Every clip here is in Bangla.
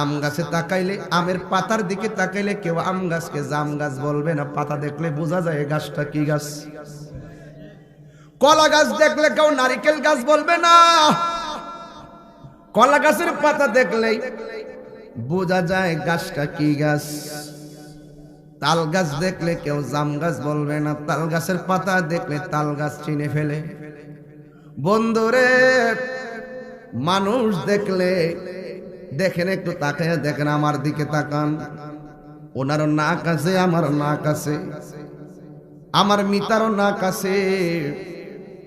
আম গাছে তাকাইলে, আমের পাতার দিকে তাকাইলে কেউ আম গাছকে জাম গাছ বলবে না, পাতা দেখলে বোঝা যায় গাছটা কি গাছ। কলা গাছ দেখলে কেউ নারিকেল গাছ বলবে না, কলা গাছের পাতা দেখলেই বোঝা যায় গাছটা কি গাছ। তাল গাছ দেখলে কেউ জাম গাছ বলবে না, তাল গাছের পাতা দেখলে তাল গাছ চিনে ফেলে। বন্ধুরে, মানুষ দেখলে দেখেন, একটু তাকায় দেখেন, আমার দিকে তাকান, ওনারও নাক আছে, আমারও নাক আছে, আমার মিতারও নাক আছে,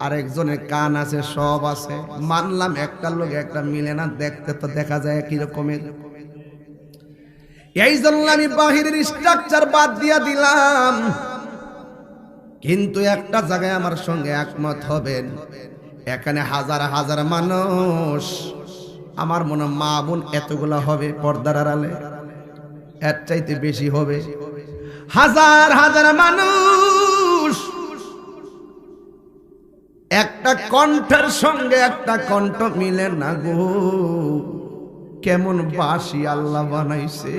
আরেকজনের কান আছে, সব আছে, মানলাম একটা লোক একটা মিলে না, দেখতে তো দেখা যায় একই রকমের। এই জন্য আমি বাহিরের স্ট্রাকচার বাদ দিয়া দিলাম, কিন্তু একটা জায়গায় আমার সঙ্গে একমত হবেন, এখানে হাজার হাজার মানুষ, আমার মনে মা বোন এতগুলা হবে পর্দার আড়ালে, এর চাইতে বেশি হবে, হাজার হাজার মানুষ একটা কণ্ঠের সঙ্গে একটা কণ্ঠ মিলে না গো। কেমন বাঁশি আল্লাহ বানাইছে,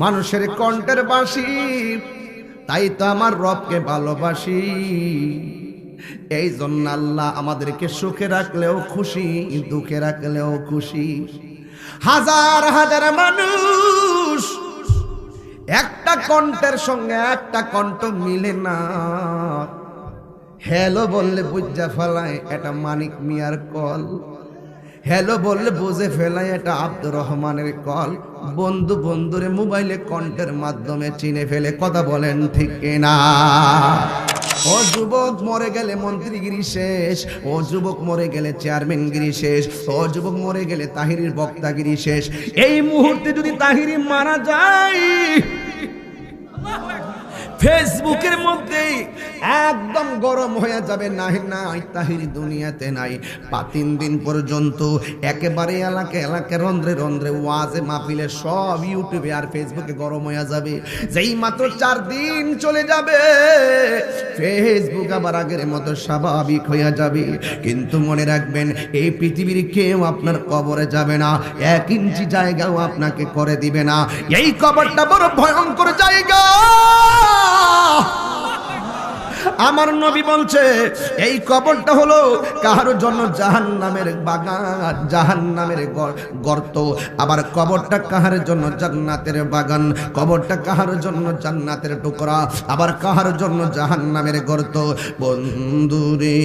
মানুষের কণ্ঠের বাঁশি, তাই তো আমার রবকে ভালোবাসি। এই জন্য আল্লাহ আমাদেরকে সুখে রাখলেও খুশি, দুঃখে রাখলেও খুশি। হাজার হাজার মানুষ একটা কণ্ঠের সঙ্গে একটা কণ্ঠ মিলে না, হ্যালো বললে বুঝা ফেলায় এটা মানিক মিয়ার কল, হ্যালো বললে বুঝে ফেলায় এটা আব্দুর রহমানের কল। বন্ধু বন্ধুরে মোবাইলে কণ্ঠের মাধ্যমে চিনে ফেলে। কথা বলেন ঠিক কিনা? ও যুবক, মরে গেলে মন্ত্রীগিরি শেষ, ও যুবক মরে গেলে চেয়ারম্যানগিরি শেষ, ও যুবক মরে গেলে তাহিরির বক্তাগিরি শেষ। এই মুহূর্তে যদি তাহিরি মারা যায়, ফেসবুকের মধ্যে একদম গরম হয়ে যাবে, নাই নাই তাহিরি দুনিয়াতে নাই। 3 দিন পর্যন্ত একেবারে এলাকা রন্ধ্রে রন্ধ্রে ওয়াজে মাহফিলে সব ইউটিউবে আর ফেসবুকে গরম হয়ে যাবে। যেই মাত্র 4 দিন চলে যাবে, ফেসবুক আবার আগের মতো স্বাভাবিক হয়ে যাবে। কিন্তু মনে রাখবেন, এই পৃথিবীর কেউ আপনার কবরে যাবে না, 1 ইঞ্চি জায়গাও আপনাকে করে দিবে না। এই কবরটা বড় ভয়ঙ্কর জায়গা। আমার নবী বলছে, এই কবরটা হলো কাহার জন্য জাহান্নামের বাগান, জাহান্নামের গর্ত। আবার কবরটা কাহার জন্য জান্নাতের বাগান, কবরটা কাহার জন্য জান্নাতের টুকরা, আবার কাহার জন্য জাহান্নামের গর্ত। বন্ধুরে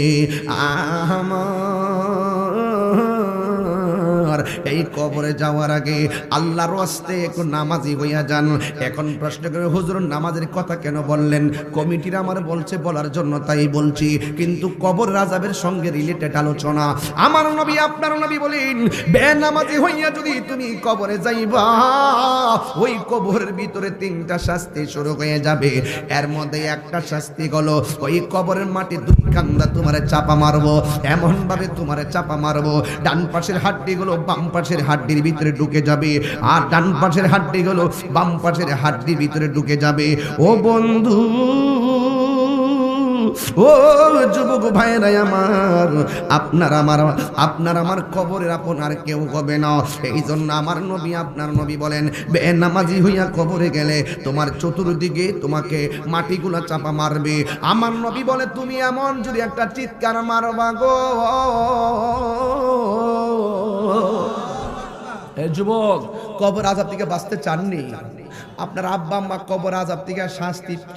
আমার, এই কবরে যাওয়ার আগে আল্লাহর ওয়াস্তে একটু নামাজি হইয়া যান। এখন প্রশ্ন করে, হুজুর নামাজের কথা কেন বললেন? কমিটির আমার বলছে বলার জন্য, তাই বলছি, কিন্তু কবর আযাবের সঙ্গে রিলেটেড আলোচনা। আমার নবী আপনার নবী বলেন, বেনামাজি হইয়া যদি তুমি কবরে যাইবা, ওই কবরের ভিতরে 3টা শাস্তি শুরু হয়ে যাবে। এর মধ্যে একটা শাস্তি হলো, ওই কবরের মাটি 2 কান্দা তোমারে চাপা মারবো, এমন ভাবে তোমারে চাপা মারবো, ডান পাশের হাড্ডিগুলো বাম পাশের হাড্ডির ভিতরে ঢুকে যাবে, আর ডান পাশের হাড্ডিগুলো বাম পাশের হাড্ডির ভিতরে ঢুকে যাবে। ও বন্ধু, ও যুবক ভাইরা আমার, আপনার আমার কবরের আপন আর কেউ হবে না। এই জন্য আমার নবী আপনার নবী বলেন, বেনামাজি হইয়া কবরে গেলে তোমার চতুর্দিকে তোমাকে মাটিগুলা চাপা মারবে। আমার নবী বলে, তুমি এমন যদি একটা চিৎকার মারবা গো, যুবক, কবর আযাব থেকে বাঁচতে চাননি? আপনার আব্বা আম্মা কবর আযাব থেকে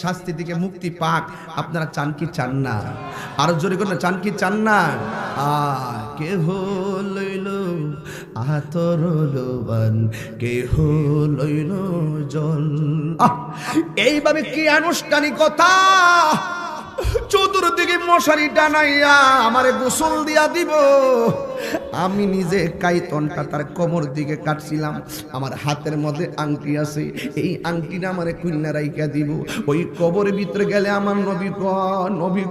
শাস্তি থেকে মুক্তি পাক, আপনারা চান কি চান না? আরো জোরে করে চান কি চান না? কেহ লইল আতর লোবান, কেহ লইল জল। এইভাবে কি আনুষ্ঠানিকতা! চতুর্দিকে মশারি টানাইয়া আমারে গোসল দিয়া দিব। আমি নিজে কাইতনটা তার কোমর দিকে কাটছিলাম। আমার হাতের মধ্যে আংটি আছে, এই আংটিটা আমারে কুইন্না রাইখা দিব। ওই কবরের ভিতরে গেলে আমার নবী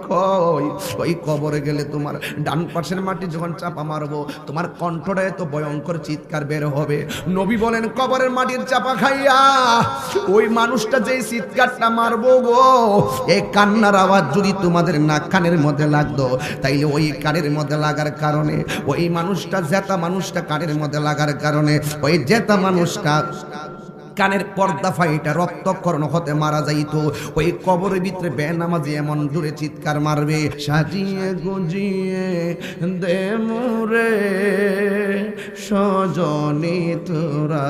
কয়, ওই কবরে গেলে তোমার ডান পাশের মাটি যখন চাপা মারবো, তোমার কণ্ঠটা এত ভয়ঙ্কর চিৎকার বের হবে। নবী বলেন, কবরের মাটির চাপা খাইয়া ওই মানুষটা যেই চিৎকারটা মারবো গো, এই কান্নার আওয়াজ যদি তোমাদের নাক কানের মধ্যে লাগতো, তাইলে ওই কানের মধ্যে লাগার কারণে ওই ওই মানুষটা জেতা মানুষটা কানের মধ্যে লাগার কারণে ওই জেতা মানুষটা কানের পর্দা ফাইটা রক্তক্ষরণ হতে মারা যাইতো। ওই কবরের ভিতরে বেনামাজি এমন জোরে চিৎকার মারবে, সাজিয়ে গুজিয়ে দে মোরে সজনী তোরা,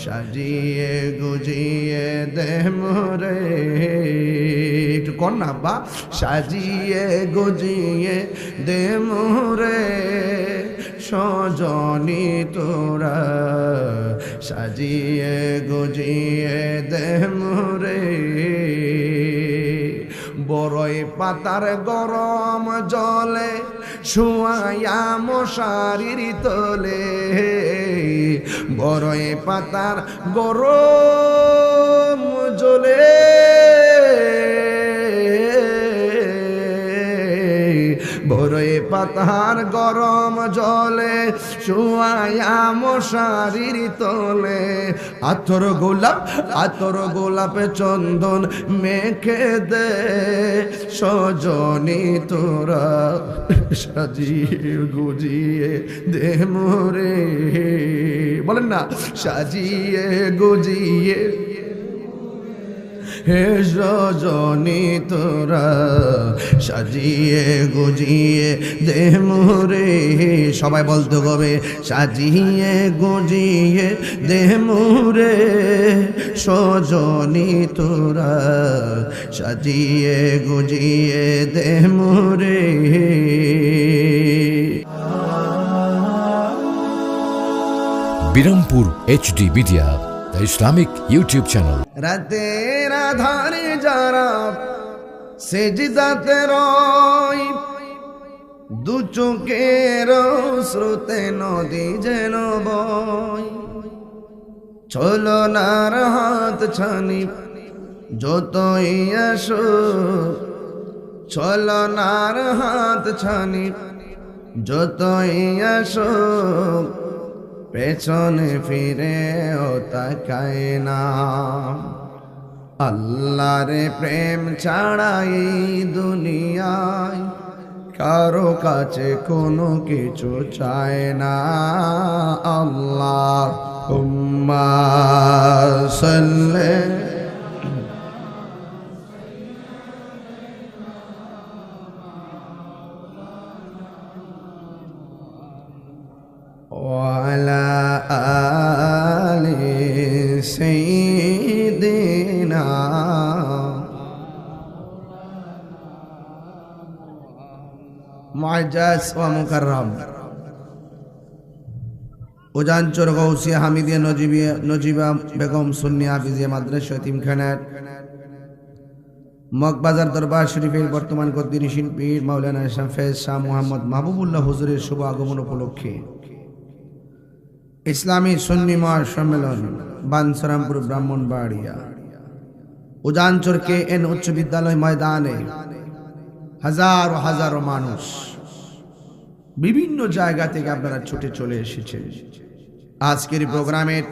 সাজিয়ে গুজিয়ে দে মোরে, একটু কর না বা, সাজিয়ে গুজিয়ে দে মোরে সজনী তোরা, সাজিয়ে গুজিয়ে দে মোরে। বড়ই পাতার গরম জলে শুয়ায়া মশারির তলে, বড়ই পাতার গরম জলে বড়ই পাতার গরম জলে শুয়ায়া মশারির তলে, আতর গোলাপে চন্দন মেখে দে সজনী তোরা, সাজিয়ে গুজিয়ে দে মোরে, বলেন না, সাজিয়ে গুজিয়ে হে সজনী তোরা, সাজিয়ে গুজিয়ে দে মোরে। সবাই বলতে হবে, সাজিয়ে গুজিয়ে দে মোরে সজনী তোরা, সাজিয়ে গুজিয়ে দে মোরে। Birampur HD media, the Islamic YouTube channel. রাতের আধারে যারা সেজদাতে রয়, দু চোখের স্রোতে নদী যেন বয়, ছলনার হাত ছানি যতই আসো, ছলনার হাত ছানি যতই আসো, পেছনে ফিরে ও তাকায় না। আল্লাহর প্রেম ছাড়া এই দুনিয়ায় কারো কাছে কোনো কিছু চায় না। আল্লাহুম্মা সাল্লি ওয়ালা আলি সাইয়্যিদিনা মুআজ্জাজ ওয়া মুকাররম। উজানচর গৌসিয়া হামিদিয়া নজিবা বেগম সুন্নি হাফিজিয়া মাদ্রাসা এতিমখানার মগবাজার দরবার শরীফের বর্তমান কদ্দিনী শিল্পী মাওলানা শাফেজ শাহ মুহাম্মদ মাহবুবুল্লাহ হুজুরের শুভ আগমন উপলক্ষে ইসলামী সুন্নি মহাসম্মেলন বানসরামপুর ব্রাহ্মণবাড়িয়া উজানচর KN উচ্চ বিদ্যালয় ময়দানে হাজারো হাজারো মানুষ বিভিন্ন জায়গা থেকে আপনারা ছুটে চলে এসেছেন। আজকের প্রোগ্রামের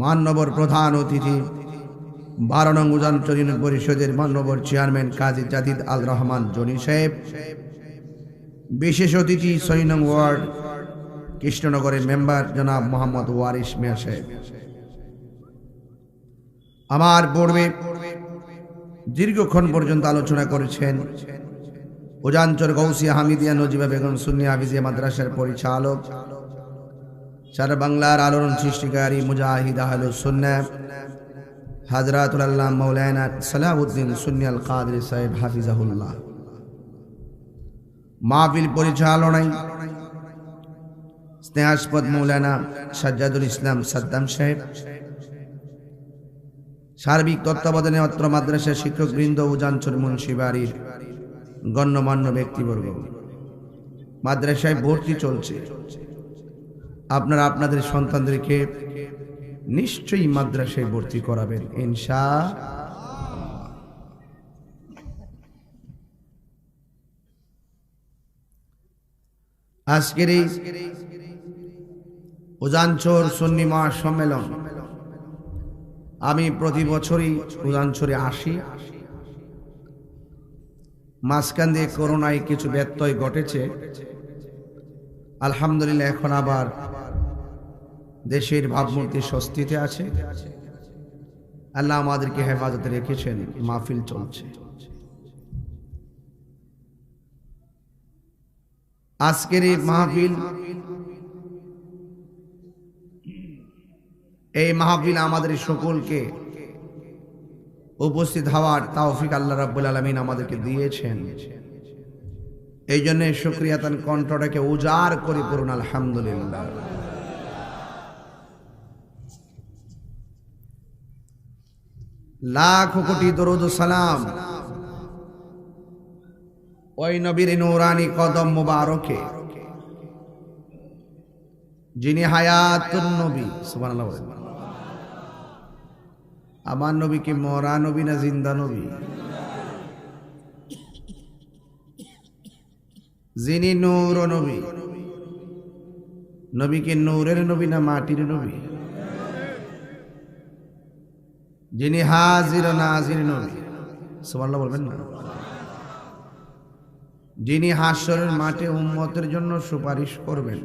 মাননীয় প্রধান অতিথি 12 নং উজানচর ইউনিয়ন পরিষদের মাননীয় চেয়ারম্যান কাজী জাদিদ আল রহমান জনি সাহেব, বিশেষ অতিথি 6 নং ওয়ার্ড কৃষ্ণনগরের মেম্বার জনাব মোহাম্মদ ওয়ারিশ মিয়া সাহেব, আমার পূর্বে দীর্ঘক্ষণ পর্যন্ত আলোচনা করেছেন উজানচর গৌসিয়া হামিদিয়া নজিবা বেগম সুন্নি হাফিজিয়া মাদ্রাসার পরিচালক, সারা বাংলার আলোড়ন সৃষ্টিকারী মুজাহিদ আহলুস সুন্নাহ হযরতুল আল্লামা মাওলানা সালাউদ্দিন সুন্নি আল কাদরি সাহেব হাফিজাহুল্লাহ। মাহফিল পরিচালনায় স্নেহাস্পদ মাওলানা সাজ্জাদুল ইসলাম সাদ্দাম সাহেব, সার্বিক তত্ত্বাবধানে অত্র মাদ্রাসার শিক্ষকবৃন্দ, উজানচর মুন্সিবাড়ির গণ্যমান্য ব্যক্তিবর্গ। মাদ্রাসায় ভর্তি চলছে, আপনারা আপনাদের সন্তানদেরকে নিশ্চয়ই মাদ্রাসায় ভর্তি করাবেন ইনশাআল্লাহ। আজকের এই উজানচর সুন্নি মহাসম্মেলন আমি প্রতি বছরই উজানচরে আসি। মাঝখান দিয়ে করোনায় কিছু ব্যত্যয় ঘটেছে, আলহামদুলিল্লাহ এখন আবার দেশের ভাবমূর্তি স্বস্তিতে আছে। আল্লাহ আমাদেরকে হেফাজতে রেখেছেন, মাহফিল চলছে। আজকের এই মাহফিল, আমাদের সকলকে উপস্থিত হওয়ার তৌফিক আল্লাহ রাব্বুল আলামিন আমাদেরকে দিয়েছেন। এই জন্য শুকরিয়াতান কণ্ঠটাকে উজাড় করে পড়ুন আলহামদুলিল্লাহ। লাখ কোটি দরুদ ও সালাম ওই নবীর নূরানি কদম মুবারকে, যিনি হায়াতুন নবী। সুবহানাল্লাহ বলেন। আমার নবী কি মরা নবী না জিন্দা নবী? যিনি নূর নবী, নবী কি নূরের নবী না মাটির নবী? যিনি হাজির নাজির নবী। সুবহানাল্লাহ বলবেন না? যিনি হাশরের মাঠে উম্মতের জন্য সুপারিশ করবেন,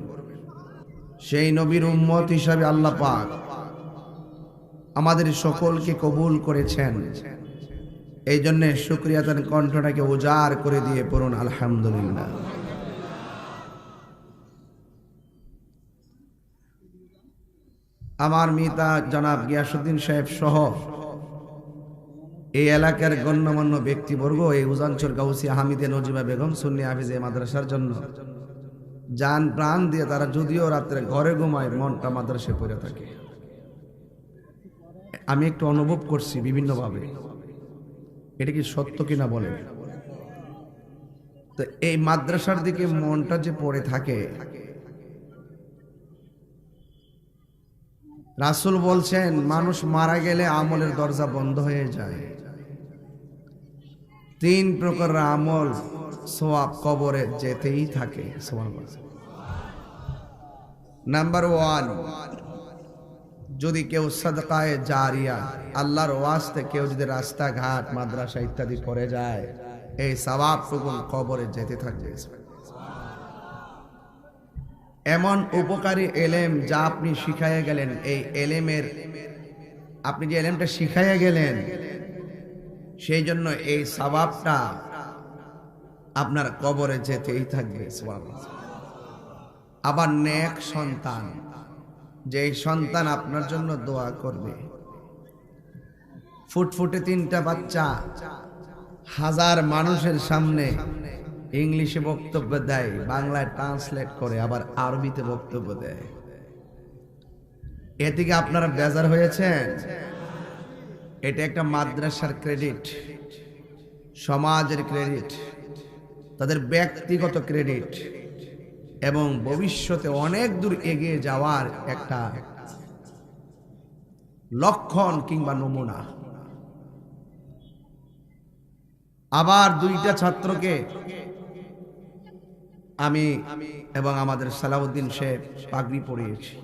সেই নবীর উম্মত হিসাবে আল্লাহ পাক আমাদের সকলকে কবুল করেছেন। এই জন্য শুকরিয়াতান কণ্ঠটাকে উজাড় করে দিয়ে পড়ুন আলহামদুলিল্লাহ। আমার মিতা জনাব গিয়াসউদ্দিন সাহেব সহ এই এলাকার গণ্যমান্য ব্যক্তিবর্গ এই উজানচর গাউসিয়া হামিদে নজিবা বেগম সুন্নি হাফিজে মাদ্রাসার জন্য জান প্রাণ দিয়ে তারা যদিও রাত্রে ঘরে ঘুমায়, মনটা মাদ্রাসায় পড়ে থাকে। আমি একটু অনুভব করছি বিভিন্নভাবে, এটা কি সত্য কিনা বলেন? তো এই মাদ্রাসার দিকে মনটা যে পড়ে থাকে, রাসূল বলছেন মানুষ মারা গেলে আমলের দরজা বন্ধ হয়ে যায়। 3 প্রকার আমল সওয়াব কবরে যেতেই থাকে। নাম্বার 1, যদি কেউ সাদকায়ে জারিয়া, আল্লাহর ওয়াস্তে কেউ যদি রাস্তাঘাট মাদ্রাসা ইত্যাদি করে যায়, এই সওয়াবটুকু কবরে যেতে থাকবে। এমন উপকারী এলেম যা আপনি শিখাইয়া গেলেন, এই এলেমের আপনি যে এলেমটা শিখাইয়া গেলেন, সেই জন্য এই সওয়াবটা আপনার কবরে যেতেই থাকবে। আবার নেক সন্তান, যে সন্তান আপনার জন্য দোয়া করবে। ফুটফুটে 3টা বাচ্চা হাজার মানুষের সামনে ইংলিশে বক্তব্য দেয়, বাংলায় ট্রান্সলেট করে, আবার আরবিতে বক্তব্য দেয়। এ থেকে আপনারা বেজার হয়েছেন? এটা একটা মাদ্রাসার ক্রেডিট, সমাজের ক্রেডিট, তাদের ব্যক্তিগত ক্রেডিট এবং ভবিষ্যতে অনেক দূর এগিয়ে যাওয়ার একটা লক্ষণ কিংবা নমুনা। আবার 2টা ছাত্রকে আমি এবং আমাদের সালাউদ্দিন সাহেব পাগড়ি পরিয়েছি।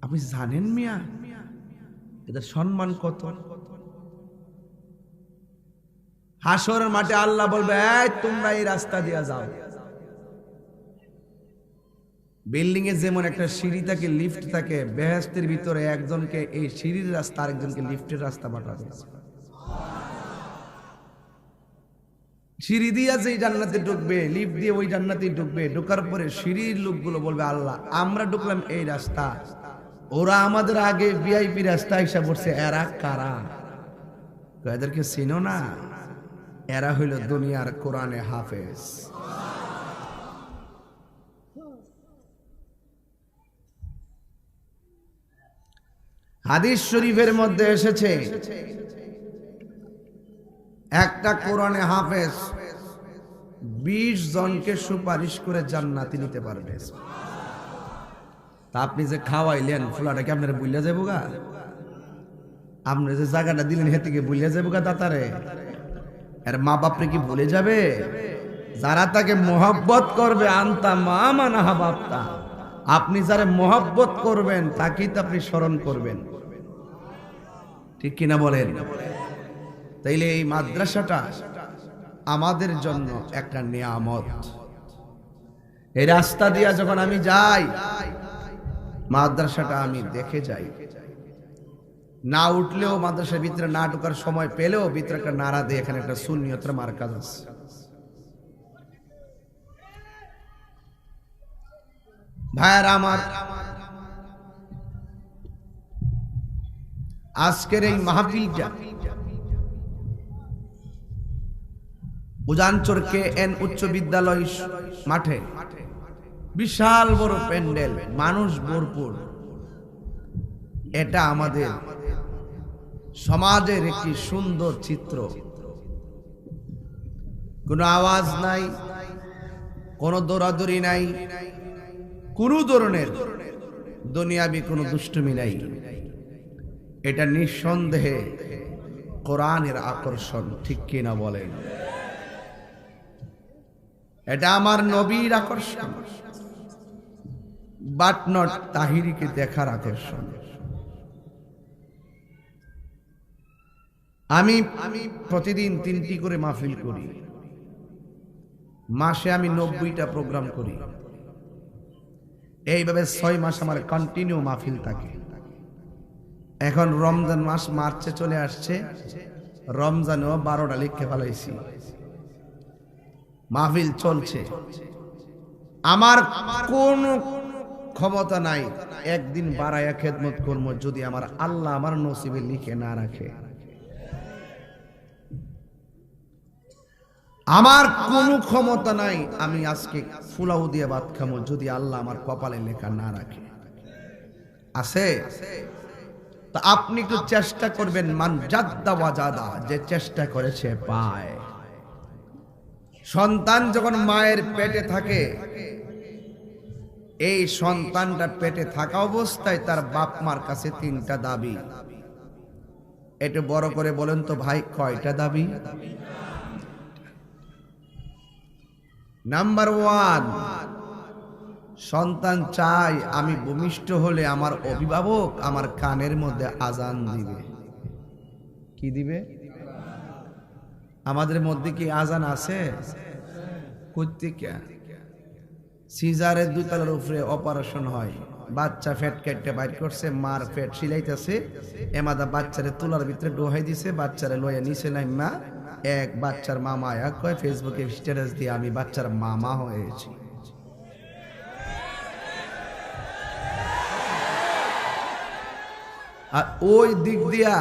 আপনি জানেন মিয়া এদের সম্মান কত? হাসরের মাঠে আল্লাহ বলবে, এই তোমরা এই রাস্তা দিয়ে যাও। বিল্ডিং এ যেমন একটা সিঁড়ি থাকে, লিফট থাকে, বেহেশতের ভিতরে একজনকে এই সিঁড়ির রাস্তা, আরেকজনকে লিফটের রাস্তা পাঠাবে। সিঁড়ি দিয়ে যেই জান্নাতে ঢুকবে, লিফট দিয়ে ওই জান্নাতে ঢুকবে। ঢোকার পরে সিঁড়ির লোকগুলো বলবে, আল্লাহ আমরা ঢুকলাম এই রাস্তা, ওরা আমাদের আগে ভিআইপি রাস্তা এসে পড়ছে, এরা কারা? এদেরকে চিনো না? এরা হইল দুনিয়ার কোরআনে হাফেজ। হাদিস শরীফের মধ্যে এসেছে, একটা কোরআনে হাফেজ 20 জনকে সুপারিশ করে জান্নাতে নিতে পারবে। তা আপনি যে খাওয়াইলেন ফুলাটাকে আপনারা বুইলা যাবো গা? আপনি যে জায়গাটা দিলেন হে থেকে বুইলা যাবো গা দাতারে? এর মা বাপরে কি ভুলে যাবে? যারা তাকে মোহাব্বত করবে, আনতা মা মানা হাবাবতা, আপনি যারা মোহাব্বত করবেন তাকেই তো আপনি স্মরণ করবেন। ঠিক কিনা বলেন? তাইলে এই মাদ্রাসাটা আমাদের জন্য একটা নিয়ামত। এই রাস্তা দিয়া যখন আমি যাই, মাদ্রাসাটা আমি দেখে যাই, না উঠলেও মাদ্রাসার ভিতরে না ঢোকার সময় পেলেও ভিতরে একটা নাড়া দিয়ে এখানে একটা সুন্নিয়তের মার্কাজ আছে। ভাইয়ারা আমার, আজকের এই মাহফিলটা উজানচর KN উচ্চ বিদ্যালয় মাঠে, বিশাল বড় প্যান্ডেল, মানুষ ভরপুর। এটা আমাদের সমাজের একটি সুন্দর চিত্র। কোনো আওয়াজ নাই, কোনো দৌড়াদৌড়ি নাই, কোনো ধরনের দুনিয়াবি কোনো দুষ্টুমি নাই। এটা নিঃসন্দেহে কোরআনের আকর্ষণ, ঠিক কিনা বলেন? এটা আমার নবীর আকর্ষণ, বাট নট তাহিরিকে দেখার আকর্ষণ। আমি প্রতিদিন 3টি করে মাহফিল করি, মাসে আমি 90টা প্রোগ্রাম করি। এইভাবে 6 মাস আমার কন্টিনিউ মাহফিল থাকে। এখন রমজান মাস মার্চে চলে আসছে, রমজানেও 12টা লিখে ফেলাইছি, মাহফিল চলছে। আমার কোন ক্ষমতা নাই একদিন বাড়ায়া খেদমত করবো যদি আমার আল্লাহ আমার নসিবে লিখে না রাখে। আমার কোনো ক্ষমতা নাই আমি আজকে ফুলাও দিয়ে ভাত খামো যদি আল্লাহ আমার কপালে লেখা না রাখে। আছে? তা আপনি একটু চেষ্টা করবেন, মান জাদ্দা ওয়াজাদা, যে চেষ্টা করেছে পায়। সন্তান যখন মায়ের পেটে থাকে, এই সন্তানটা পেটে থাকা অবস্থায় তার বাপ মার কাছে 3টা দাবি। একটু বড় করে বলেন তো ভাই, কয়টা দাবি? নাম্বার 1, সন্তান চায় আমি ভূমিষ্ঠ হলে আমার অভিভাবক আমার কানের মধ্যে আজান দিবে। কি দিবে? আমাদের মধ্যে কি আজান আছে? সিজারের 2 তলার উপরে অপারেশন হয়, বাচ্চা ফেট কেটে বাইর করছে, মার ফেট সিলাইতেছে, এমাদা বাচ্চারে তুলার ভিতরে ডোহাই দিছে, বাচ্চারে লইয়া নিচে নাইমা এক বাচ্চার মামা আয়া কয় ফেসবুকে স্ট্যাটাস দিয়ে আমি বাচ্চার মামা হয়েছি। আর ওই দিক দিয়া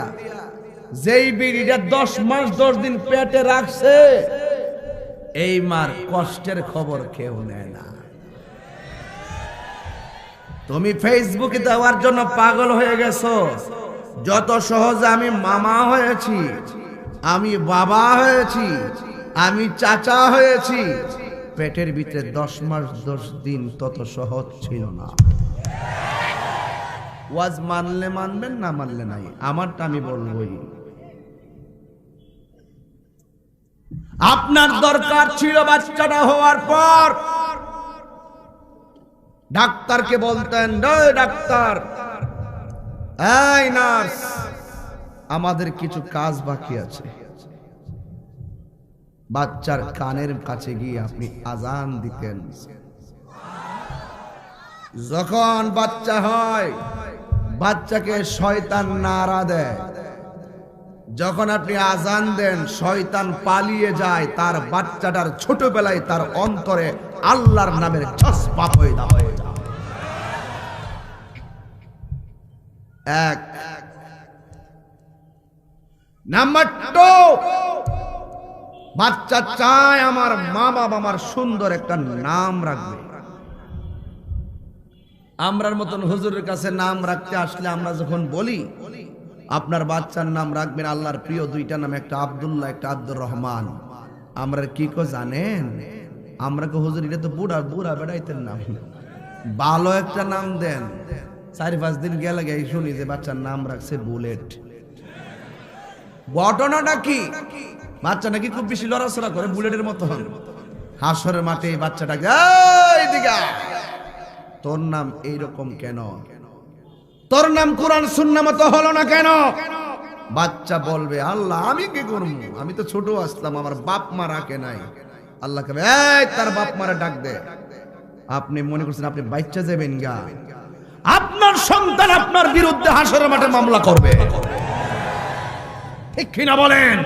যেই বিড়িটা 10 মাস 10 দিন পেটে রাখছে, এই মার কষ্টের খবর কেউ নেয় না। তুমি ফেসবুকে দেওয়ার জন্য পাগল হয়ে গেছো। যত সহজে আমি মামা হয়েছি, আমি বাবা হয়েছি, আমি চাচা হয়েছি, পেটের ভিতরে 10 মাস 10 দিন তত সহজ ছিল না। ওয়াজ মানলে মানবেন, না মানলে নাই, আমারটা আমি বলবই। আপনার দরকার ছিল বাচ্চাটা হওয়ার পর ডাক্তারকে বলতেন, ডাক্তার, এই নার্স, আমাদের কিছু কাজ বাকি আছে। বাচ্চার কানের কাছে গিয়ে আপনি আজান দিতেন। যখন বাচ্চা হয়, বাচ্চাকে শয়তান নাড়া দেয়। যখন আপনি আজান দেন, শয়তান পালিয়ে যায়, তার বাচ্চাটার ছোটবেলায় তার অন্তরে আল্লাহর নামের জজ্বা পয়দা হয়ে যায়। এক নাম্বার 2, বাচ্চা চায় আমার মা বাবা আমার সুন্দর একটা নাম রাখবে। আমরার মতন হুজুরের কাছে নাম রাখতে আসলে আমরা যখন বলি আপনার বাচ্চার নাম রাখবেন আল্লাহর প্রিয় 2টা নাম, একটা আব্দুল্লাহ, একটা আব্দুর রহমান, আমরা কি কো জানেন? আমরা কো হুজুর এটা তো বুড়া বুড়া বেড়াইতেন নাম, ভালো একটা নাম দেন। 4-5 দিন গেলে গিয়ে শুনি যে বাচ্চার নাম রাখছে বুলেট। ঘটনাটা কি? বাচ্চা নাকি খুব বেশি লড়াচড়া করে, বুলেটের মতো হন। হাসরের মাঠে এই বাচ্চাটাকে, এই দিকে, তোর নাম এইরকম কেন? তোর নাম কোরআন সুন্নাহ মতো হলো না কেন? বাচ্চা বলবে, আল্লাহ আমি কি করব, আমি তো ছোট আসলাম, আমার বাপ মা রাখে নাই। আল্লাহ কবে, এই তার বাপ মারা ডাক দে। আপনি মনে করছেন আপনি বাচ্চা যাবেন গা, আপনার সন্তান আপনার বিরুদ্ধে হাসরের মাঠে মামলা করবে, ঠিক কিনা বলেন?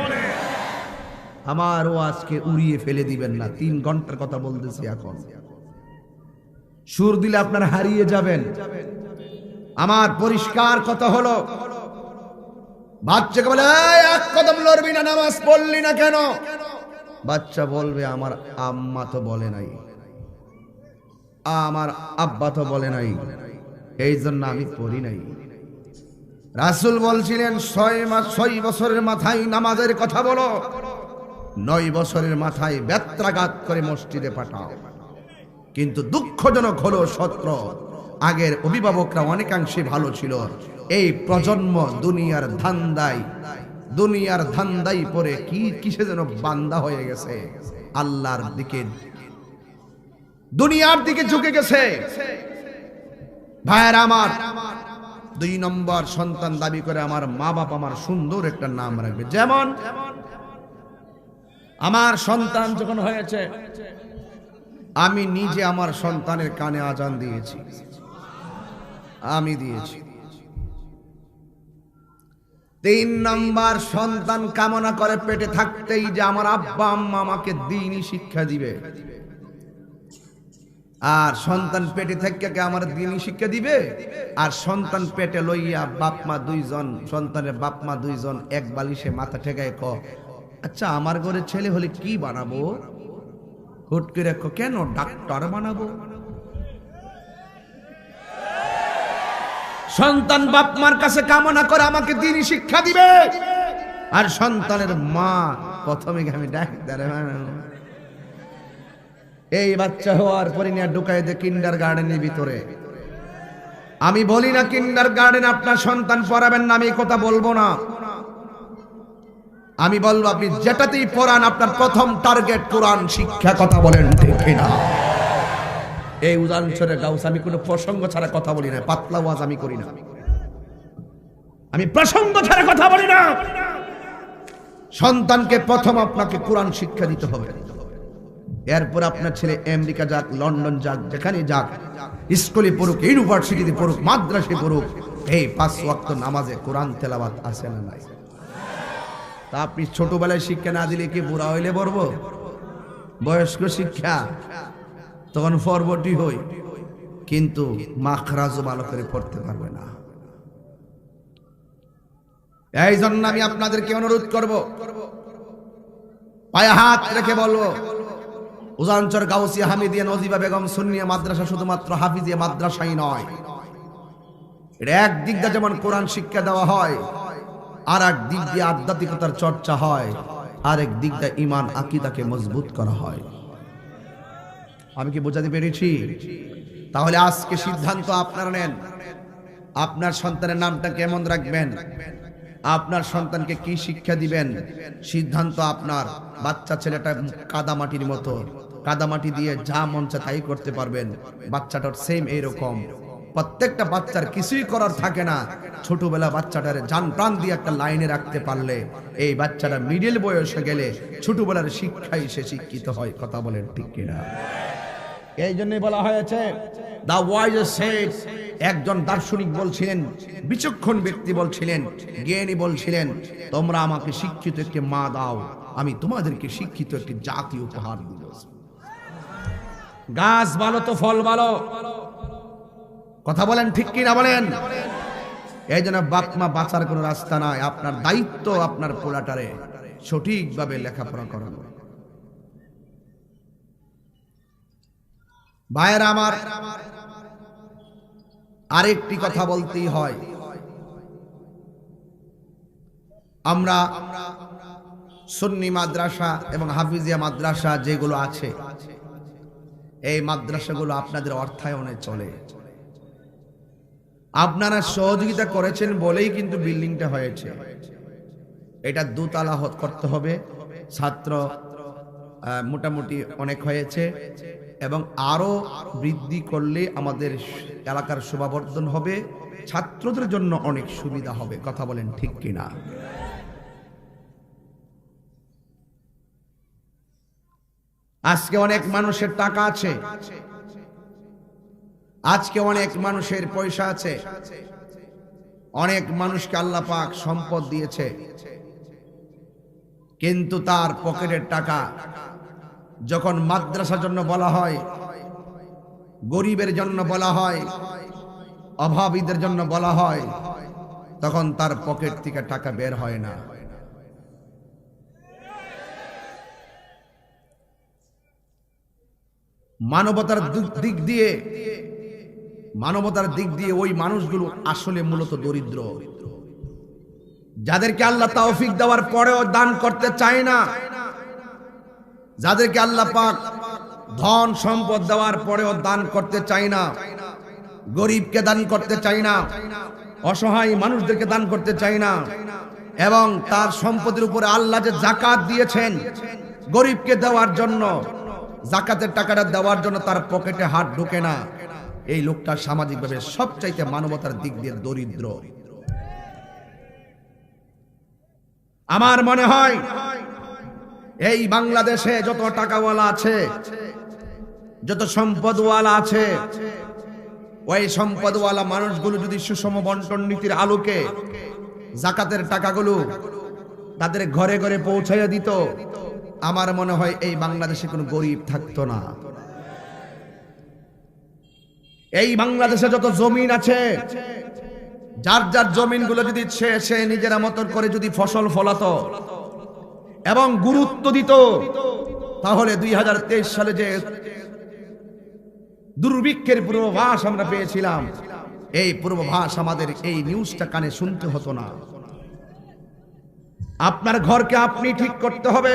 আমার ওয়াজকে উড়িয়ে ফেলে দিবেন না। 3 ঘন্টার কথা বলতেছি, এখন সুর দিলে আপনার হারিয়ে যাবেন। আমার পরিষ্কার কথা হলো, বাচ্চাকে বলে এই এক কদম লড়বি না, নামাজ পড়লি না কেন? বাচ্চা বলবে আমার আম্মা তো বলে নাই, আমার আব্বা তো বলে নাই, এই জন্য আমি পড়ি নাই। রাসূল বলছিলেন 6 বছরের মাথায় নামাজের কথা বলো, 9 বছরের মাথায় বেত্রাঘাত করে মসজিদে পাঠাও। কিন্তু দুঃখজনক হলো সত্য, আগের অভিভাবকরা অনেকাংশে ভালো ছিল। এই প্রজন্ম দুনিয়ার ধান্দাই পরে কিসে যেন বান্দা হয়ে গেছে, আল্লাহর দিকে, দুনিয়ার দিকে ঝুঁকে গেছে। ভাইয়েরা আমার, 2 নম্বর সন্তান দাবি করে আমার মা বাপ আমার সুন্দর একটা নাম রাখবে। যেমন আমার সন্তান যখন হয়েছে, আমি নিজে আমার সন্তানের কানে আজান দিয়েছি, আমি দিয়েছি। 3 নম্বর সন্তান কামনা করে পেটে থাকতেই যে আমার আব্বা আম্মা আমাকে দ্বীনি শিক্ষা দিবে, আর সন্তান পেটে থেকে আমার দ্বীনি শিক্ষা দিবে। আর সন্তান পেটে লইয়া বাপ মা 2 জন, সন্তানের বাপ মা 2 জন এক বালিশে মাথা ঠেকায় আচ্ছা আমার ঘরে ছেলে হলে কি বানাবো? হুট করে কেন ডাক্তার বানাবো? সন্তান বাপ মার কাছে কামনা করে আমাকে দ্বীনি শিক্ষা দিবে, আর সন্তানের মা প্রথমে আমি ডাক্তার বানাবো। এই বাচ্চা হওয়ার পরে নিয়ে ঢুকাই দে কিন্ডার গার্ডেনের ভিতরে। আমি বলি না কিন্ডার গার্ডেন আপনার সন্তান পড়াবেন না, আমি এই কথা বলবো না। আমি বলবো আপনি যেটাতেই পড়ান আপনার প্রথম টার্গেট কোরআন শিক্ষা। কথা বলেন ঠিক না? এই উদাহরণস্বরে গাউস, আমি কোনো প্রসঙ্গ ছাড়া কথা বলি না, পাতলা ওয়াজ আমি করি না, আমি প্রসঙ্গ ছাড়া কথা বলি না। সন্তানকে প্রথম আপনাকে কোরআন শিক্ষা দিতে হবে। এরপর আপনার ছেলে আমেরিকা যাক, লন্ডন যাক, যেখানে যাক, স্কুলে পড়ুক, ইউনিভার্সিটিতে পড়ুক, মাদ্রাসায় পড়ুক, এই 5 ওয়াক্ত নামাজে কোরআন তেলাওয়াত আছে না নাই? তা আপনি ছোটবেলায় শিক্ষা না দিলে কি বুড়া হইলে পড়বো? বয়স্ক শিক্ষা তখন ফরবটি হই, কিন্তু মাখরাজও ভালো করে পড়তে পারবে না। এই জন্য আমি আপনাদেরকে অনুরোধ করব, পায়ে হাত রেখে বলবো, উজানচর গাউসিয়া হামিদিয়া নজিবা বেগম সুন্নিয়া মাদ্রাসা শুধুমাত্র হাফিজিয়া মাদ্রাসাই নয়। এটা এক দিক দিয়ে যেমন কোরআন শিক্ষা দেওয়া হয়, আর এক দিক দিয়ে আধ্যাত্মিকতার চর্চা হয়, আর এক দিক দিয়ে ঈমান আকীদাকে মজবুত করা হয়। আমি কি বোঝাতে পেরেছি? তাহলে আজকে সিদ্ধান্ত আপনারা নেন, আপনার সন্তানের নামটা কেমন রাখবেন, আপনার সন্তানকে কি শিক্ষা দিবেন, সিদ্ধান্ত আপনার। বাচ্চা ছেলেটা কাদামাটির মতো, কাদামাটি দিয়ে যা মন চায় তাই করতে পারবেন। বাচ্চাটার সেম এইরকম, প্রত্যেকটা বাচ্চার কিছুই করার থাকে না। ছোটবেলা বাচ্চাটারে জান প্রাণ দিয়ে একটা লাইনে রাখতে পারলে এই বাচ্চাটা মিডল বয়সে গেলে ছোটবেলার শিক্ষাই সে শিক্ষিত হয়। কথা বলেন ঠিক কিনা? এই জন্যই বলা হয়েছে, দা ওয়াইজ সেড, একজন দার্শনিক বলছিলেন, বিচক্ষণ ব্যক্তি বলছিলেন, জ্ঞানী বলছিলেন, তোমরা আমাকে শিক্ষিত একটি মা দাও, আমি তোমাদেরকে শিক্ষিত একটি জাতি উপহার দিব। গাছ ভালো তো ফল ভালো। কথা বলেন ঠিক কিনা বলেন? এই জন্য বাপ মা বাঁচার কোনো রাস্তা নাই। আপনার দায়িত্ব আপনার পোলাটারে সঠিকভাবে লেখাপড়া করানো। ভাইয়েরা আমার, আরেকটি কথা বলতেই হয়, আমরা সুন্নি মাদ্রাসা এবং হাফিজিয়া মাদ্রাসা যেগুলো আছে, এই মাদ্রাসাগুলো আপনাদের অর্থায়নে চলে। আপনারা সহযোগিতা করেছেন বলেই কিন্তু বিল্ডিংটা হয়েছে। এটা 2 তলা করতে হবে। ছাত্র মোটামুটি অনেক হয়েছে, এবং আরো বৃদ্ধি করলে আমাদের এলাকার শোভাবর্ধন হবে, ছাত্রদের জন্য অনেক সুবিধা হবে। কথা বলেন ঠিক কিনা? আজকে অনেক মানুষের টাকা আছে, আজকে অনেক মানুষের পয়সা আছে, অনেক মানুষকে আল্লাহ পাক সম্পদ দিয়েছে, কিন্তু তার পকেটের টাকা যখন মাদ্রাসার জন্য বলা হয়, গরিবের জন্য বলা হয়, অভাবীদের জন্য বলা হয়, তখন তার পকেট থেকে টাকা বের হয় না। মানবতার দিক দিয়ে ওই মানুষগুলো আসলে মূলত দরিদ্র, যাদেরকে আল্লাহ তৌফিক দেওয়ার পরেও দান করতে চায় না, যাদেরকে আল্লাহ পাক ধন সম্পদ দেওয়ার পরেও দান করতে চায় না, গরিবকে দান করতে চায় না, অসহায় মানুষদেরকে দান করতে চায় না, এবং তার সম্পদের উপরে আল্লাহ যে যাকাত দিয়েছেন গরিবকে দেওয়ার জন্য, যাকাতের টাকাটা দেওয়ার জন্য তার পকেটে হাত ঢোকে না, এই লোকটা সামাজিকভাবে সবচাইতে মানবতার দিক দিয়ে দরিদ্র। আমার মনে হয় এই বাংলাদেশে যত টাকাওয়ালা আছে, যত সম্পদওয়ালা আছে, ওই সম্পদওয়ালা মানুষগুলো যদি সুষম বন্টন নীতির আলোকে যাকাতের টাকাগুলো তাদের ঘরে ঘরে পৌঁছাইয়া দিত, আমার মনে হয় এই বাংলাদেশে কোনো গরিব থাকতো না। এই বাংলাদেশে যত জমিন আছে, যার যার জমিনগুলো যদি সে নিজেরা মতন করে যদি ফসল ফলাতো এবং গুরুত্ব দিত, তাহলে 2023 সালে যে দুর্ভিক্ষের পূর্বাভাস আমরা পেয়েছিলাম, এই পূর্বাভাস আমাদের এই নিউজটা কানে শুনতে হতো না। আপনার ঘরকে আপনি ঠিক করতে হবে,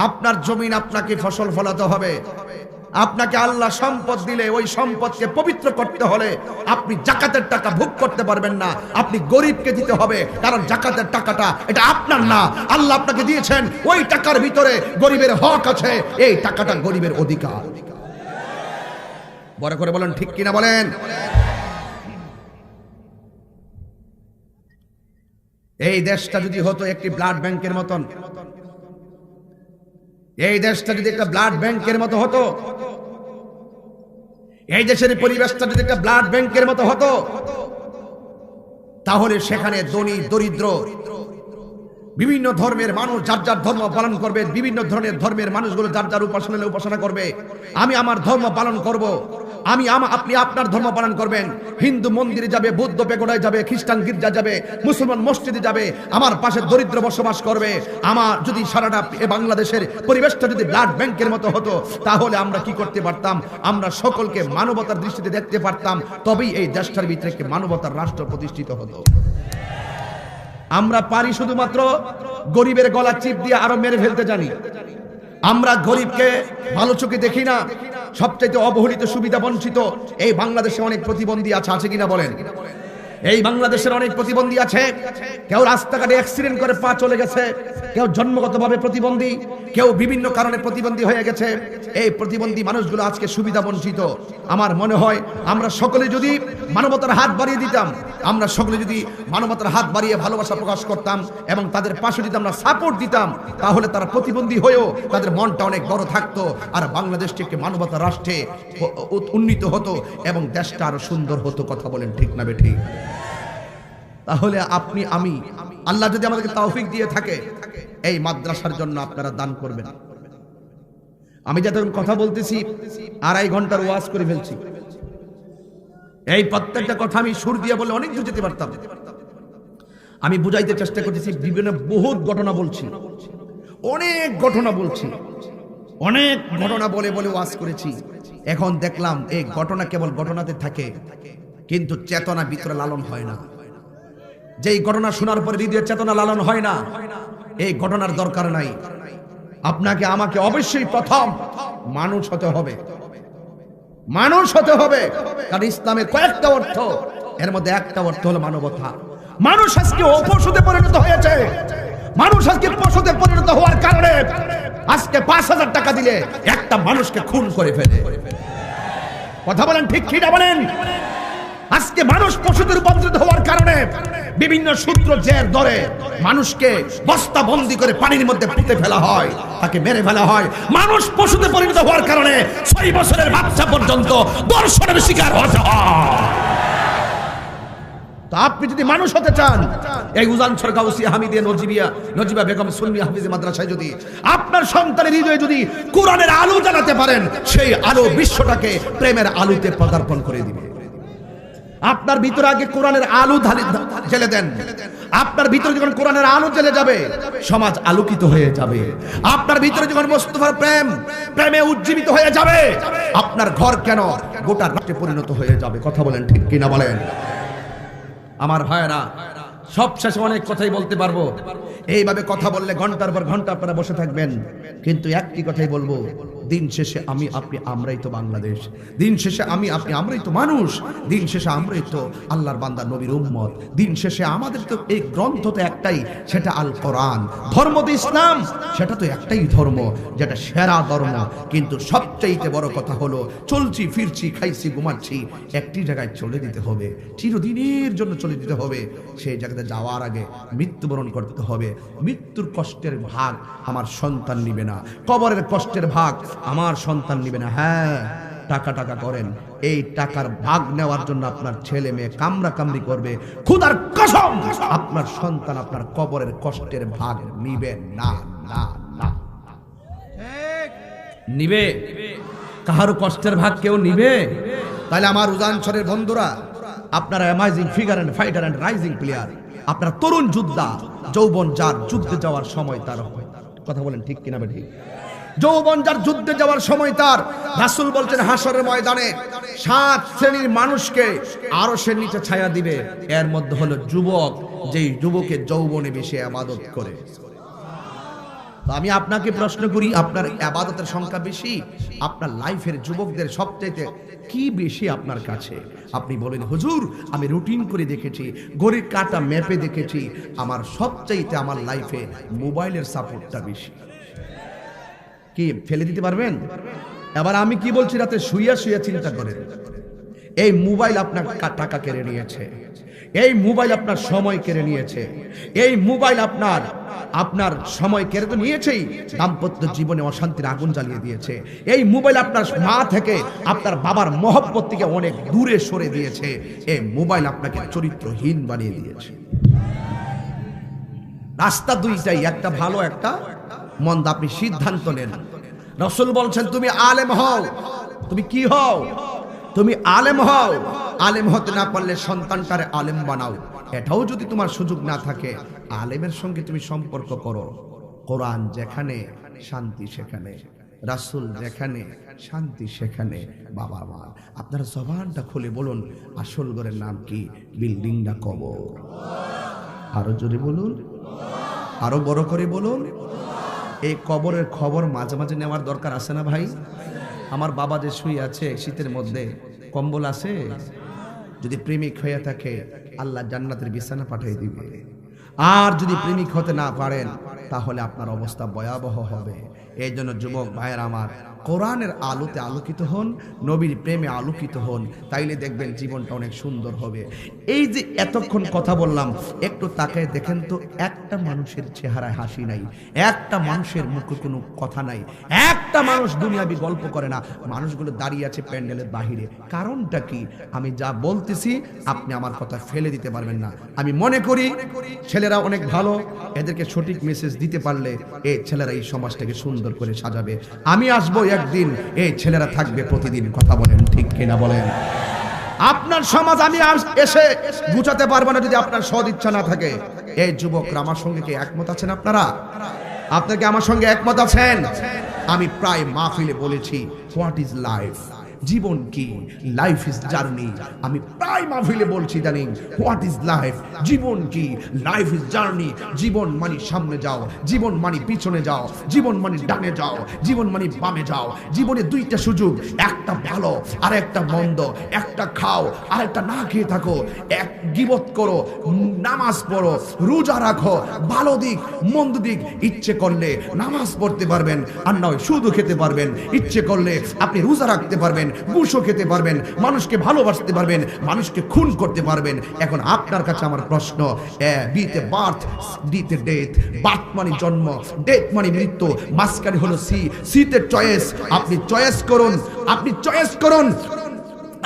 আপনার জমিন আপনাকে ফসল ফলাতে হবে। আপনাকে আল্লাহ সম্পদ দিলে ওই সম্পদকে পবিত্র করতে হলে আপনি যাকাতের টাকা ভোগ করতে পারবেন না, আপনি গরিবকে দিতে হবে, কারণ যাকাতের টাকাটা এটা আপনার না, আল্লাহ আপনাকে দিয়েছেন। ওই টাকার ভিতরে গরিবের হক আছে, এই টাকাটা গরিবের অধিকার। বড় করে বলেন ঠিক কিনা বলেন। এই দেশটা যদি হতো একটি ব্লাড ব্যাংকের মতন, এই দেশটা যদি একটা ব্লাড ব্যাংকের মতো হতো, এই দেশের পরিবেশটা যদি একটা ব্লাড ব্যাংকের মতো হতো, তাহলে সেখানে ধনী দরিদ্র বিভিন্ন ধর্মের মানুষ যার যার ধর্ম পালন করবে, বিভিন্ন ধরনের ধর্মের মানুষগুলো যার যার উপাসনা করবে। আমি আমার ধর্ম পালন করব, আপনি আপনার ধর্ম পালন করবেন। হিন্দু মন্দিরে যাবে, বৌদ্ধ পেগোডায় যাবে, খ্রিস্টান গির্জা যাবে, মুসলমান মসজিদে যাবে, আমার পাশে দরিদ্র বসবাস করবে। আমার যদি সারাটা বাংলাদেশের পরিবেশটা যদি ব্লাড ব্যাংকের মতো হতো, তাহলে আমরা কি করতে পারতাম? আমরা সকলকে মানবতার দৃষ্টিতে দেখতে পারতাম, তবেই এই দেশটার ভিতরে একটি মানবতার রাষ্ট্র প্রতিষ্ঠিত হতো। আমরা পারি শুধুমাত্র গরিবের গলা চিপ দিয়ে আরো মেরে ফেলতে জানি। আমরা গরিবকে ভালো চোখে দেখি না। সবচেয়ে অবহেলিত, সুবিধা বঞ্চিত এই বাংলাদেশে অনেক প্রতিবন্ধী আছে কিনা বলেন? এই বাংলাদেশের অনেক প্রতিবন্ধী আছে। কেউ রাস্তাঘাটে অ্যাক্সিডেন্ট করে পা চলে গেছে, কেউ জন্মগতভাবে প্রতিবন্ধী, কেউ বিভিন্ন কারণে প্রতিবন্ধী হয়ে গেছে। এই প্রতিবন্ধী মানুষগুলো আজকে সুবিধা বঞ্চিত। আমার মনে হয় আমরা সকলে যদি মানবতার হাত বাড়িয়ে দিতাম, আমরা সকলে যদি মানবতার হাত বাড়িয়ে ভালোবাসা প্রকাশ করতাম এবং তাদের পাশে যদি আমরা সাপোর্ট দিতাম, তাহলে তারা প্রতিবন্ধী হয়েও তাদের মনটা অনেক বড় থাকতো, আর বাংলাদেশটি একটি মানবতার রাষ্ট্রে উন্নীত হতো এবং দেশটা আরো সুন্দর হতো। কথা বলেন ঠিক না বেঠিক? তাহলে আপনি আমি, আল্লাহ যদি আমাদেরকে তৌফিক দিয়ে থাকে, এই মাদ্রাসার জন্য আপনারা দান করবেন। আমি যাতে কথা বলতেছি 2.5 ঘন্টার ওয়াজ করে ফেলছি। এই প্রত্যেকটা কথা আমি সুর দিয়ে বলে অনেক দূর যেতে পারতাম। আমি বুঝাইতে চেষ্টা করতেছি, বিভিন্ন বহুত ঘটনা বলছি, অনেক ঘটনা বলছি, অনেক ঘটনা বলে বলে ওয়াজ করেছি। এখন দেখলাম এই ঘটনা কেবল ঘটনাতে থাকে, কিন্তু চেতনা ভিতরে লালন হয় না। যেই ঘটনা শোনার পরে হৃদয়ের চেতনা লালন হয় না, এই ঘটনার দরকার নাই। আপনাকে আমাকে অবশ্যই প্রথম মানুষ হতে হবে, মানুষ হতে হবে। কারণ ইসলামের কয়েকটা অর্থ, এর মধ্যে একটা অর্থ হলো মানবতা। মানুষ আজকে অপশুতে পরিণত হয়েছে। মানুষ আজকে পশুতে পরিণত হওয়ার কারণে আজকে 5,000 টাকা দিলে একটা মানুষকে খুন করে ফেলে। কথা বলেন ঠিক কি না বলেন? আজকে মানুষ পশুতে রূপান্তরিত হওয়ার কারণে বিভিন্ন সূত্র জের ধরে মানুষকে বস্তাবন্দি করে পানির মধ্যে পুঁতে ফেলা হয়, তাকে মেরে ফেলা হয়। মানুষ পশুতে পরিণত হওয়ার কারণে 6 বছরের বাচ্চা পর্যন্ত দর্শনের শিকার হতে হয়। তো আপনি যদি মানুষ হতে চান, এই উজানছড় গাউসিয়া হামিদিয়া নজিবা বেগম সুন্নি হাফিজ মাদ্রাসায় যদি আপনার সন্তানের হৃদয়ে যদি কোরআনের আলো জ্বালাতে পারেন, সেই আলো বিশ্বটাকে প্রেমের আলোতে পদার্পণ করে দিবে। আপনার ভিতরে আগে কোরআনের আলো জ্বেলে দেন। আপনার ভিতরে যখন কোরআনের আলো জ্বেলে যাবে, সমাজ আলোকিত হয়ে যাবে। আপনার ভিতরে যখন মুস্তাফার প্রেমে উজ্জীবিত হয়ে যাবে, আপনার ঘর কেন গোটা রাষ্ট্রে পরিণত হয়ে যাবে। কথা বলেন, ঠিক কিনা বলেন? আমার ভাইয়েরা, সব শেষে অনেক কথাই বলতে পারবো। এইভাবে কথা বললে ঘন্টার পর ঘন্টা আপনারা বসে থাকবেন, কিন্তু একটি কথাই বলবো, দিন শেষে আমি আপনি আমরাই তো বাংলাদেশ, দিন শেষে আমি আপনি আমরাই তো মানুষ, দিন শেষে আমরাই তো আল্লাহর বান্দা নবীর উম্মত। দিন শেষে আমাদের তো এই গ্রন্থ তো একটাই, সেটা আল কোরআন। ধর্ম তো ইসলাম, সেটা তো একটাই ধর্ম, যেটা সেরা ধর্ম। কিন্তু সবচাইতে বড় কথা হলো, চলছি ফিরছি খাইছি ঘুমাচ্ছি, একটি জায়গায় চলে দিতে হবে, চিরদিনের জন্য চলে দিতে হবে। সেই জায়গাতে যাওয়ার আগে মৃত্যুবরণ করতে হবে। মৃত্যুর কষ্টের ভাগ আমার সন্তান নিবে না, কবরের কষ্টের ভাগ আমার সন্তান নিবে না। হ্যাঁ, টাকা করেন, এই টাকার ভাগ নেওয়ার জন্য আপনার ছেলে মেয়ে কামড়া কামড়ি করবে, খোদার কসম আপনার সন্তান আপনার কবরের কষ্টের ভাগ নিবে না, না না নিবে। কাহারও কষ্টের ভাগ কেউ নিবে? তাহলে আমার উজানছড়ের বন্ধুরা, আপনারা amazing figure and fighter and rising player, আপনারা তরুণ যোদ্ধা, যৌবন যার যুদ্ধে যাওয়ার সময় তার হয়। কথা বলেন, ঠিক কিনা ঠিক? যৌবন যার যুদ্ধে যাওয়ার সময় তার। রাসূল বলছেন, হাসরের ময়দানে 7 শ্রেণীর মানুষকে আরশের নিচে ছায়া দিবে। এর মধ্যে হলো যুবক, যেই যুবকের যৌবনে বেশি ইবাদত করে। আমি আপনাকে প্রশ্ন করি, আপনার ইবাদতের সংখ্যা বেশি? আপনার লাইফের যুবকদের সবচাইতে কি বেশি আপনার কাছে? আপনি বলেন, হুজুর আমি রুটিন করে দেখেছি, ঘড়ির কাঁটা ম্যাপে দেখেছি, আমার সবচাইতে আমার লাইফে মোবাইলের সাপোর্টটা বেশি। কি ফেলে দিতে পারবেন? এবার আমি কি বলছি, রাতে শুইয়া চিন্তা করেন। এই মোবাইল আপনার টাকা কেড়ে নিয়েছে, এই মোবাইল আপনার সময় কেড়ে নিয়েছে, এই মোবাইল আপনার সময় কেড়ে তো নিয়েছেই, দাম্পত্য জীবনে অশান্তির আগুন জ্বালিয়ে দিয়েছে। এই মোবাইল আপনার মা থেকে আপনার বাবার মহব্বত থেকে অনেক দূরে সরে দিয়েছে। এই মোবাইল আপনাকে চরিত্রহীন বানিয়ে দিয়েছে। রাস্তা দুইটাই, একটা ভালো একটা মন্দ, আপনি সিদ্ধান্ত নেন। রাসূল বলছেন, তুমি আলেম হও। তুমি কি হও? তুমি আলেম হও। আলেম হতে না পারলে সন্তানটারে আলেম বানাও। এটাও যদি তোমার সুযোগ না থাকে, আলেমের সঙ্গে তুমি সম্পর্ক করো। কোরআন যেখানে শান্তি সেখানে, রাসূল যেখানে শান্তি সেখানে। বাবা মা, আপনারা জবানটা খুলে বলুন, আসল ঘরের নাম কি? বিল্ডিংটা কবর। আরো জোরে বলুন, আরো বড় করে বলুন। এই কবরের খবর মাঝে মাঝে নেওয়ার দরকার আছে না ভাই? আমার বাবা যে শুয়ে আছে, শীতের মধ্যে কম্বল আছে, যদি প্রেমিক হয়ে থাকে আল্লাহ জান্নাতের বিছানা পাঠিয়ে দিবে। আর যদি প্রেমিক হতে না পারেন, তাহলে আপনার অবস্থা ভয়াবহ হবে। এই জন্য যুবক ভাইয়ের আমার, কোরআনের আলোতে আলোকিত হন, নবীর প্রেমে আলোকিত হন, তাইলে দেখবেন জীবনটা অনেক সুন্দর হবে। এই যে এতক্ষণ কথা বললাম, একটু তাকায় দেখেন তো, একটা মানুষের চেহারায় হাসি নাই, একটা মানুষের মুখে কোনো কথা নাই, একটা মানুষ দুনিয়াবি গল্প করে না। মানুষগুলো দাঁড়িয়ে আছে প্যান্ডেলের বাহিরে। কারণটা কি? আমি যা বলতেছি আপনি আমার কথা ফেলে দিতে পারবেন না। আমি মনে করি ছেলেরা অনেক ভালো, এদেরকে সঠিক মেসেজ দিতে পারলে এই ছেলেরা এই সমাজটাকে সুন্দর করে সাজাবে। আমি আসবো একদিন, এই ছেলেরা থাকবে প্রতিদিন। কথা বলেন, ঠিক কিনা বলেন? আপনার সমাজ আমি এসে গুছাতে পারবো না যদি আপনার সদ ইচ্ছা না থাকে। এই যুবকরা আমার সঙ্গে কি একমত আছেন? আপনারা কি আমার সঙ্গে একমত আছেন? আমি প্রায় মাহফিলে বলেছি, হোয়াট ইজ লাইফ? জীবন কি? Life is journey. আমি প্রায় মাহফিলে বলছি, জানেন হোয়াট ইজ লাইফ? জীবন কি? Life is journey. জীবন মানে সামনে যাও, জীবন মানে পিছনে যাও, জীবন মানে ডানে যাও, জীবন মানে বামে যাও। জীবনে দুইটা সুযোগ, একটা ভালো আর একটা মন্দ, একটা খাও আর একটা না খেয়ে থাকো, এক গীবত করো, নামাজ পড়ো, রোজা রাখো, ভালো দিক মন্দ দিক। ইচ্ছে করলে নামাজ পড়তে পারবেন, আর নয় শুধু খেতে পারবেন। ইচ্ছে করলে আপনি রোজা রাখতে পারবেন, ঘুষও খেতে পারবেন, মানুষকে ভালোবাসতে পারবেন, মানুষকে খুন করতে পারবেন। এখন আপনার কাছে আমার প্রশ্ন, বিতে বার্থ, ডিতে ডেথ। বার্থ মানে জন্ম, ডেথ মানে মৃত্যু, মাঝখানে হলো সি। সিতে চয়েস। আপনি চয়েস করুন, আপনি চয়েস করুন।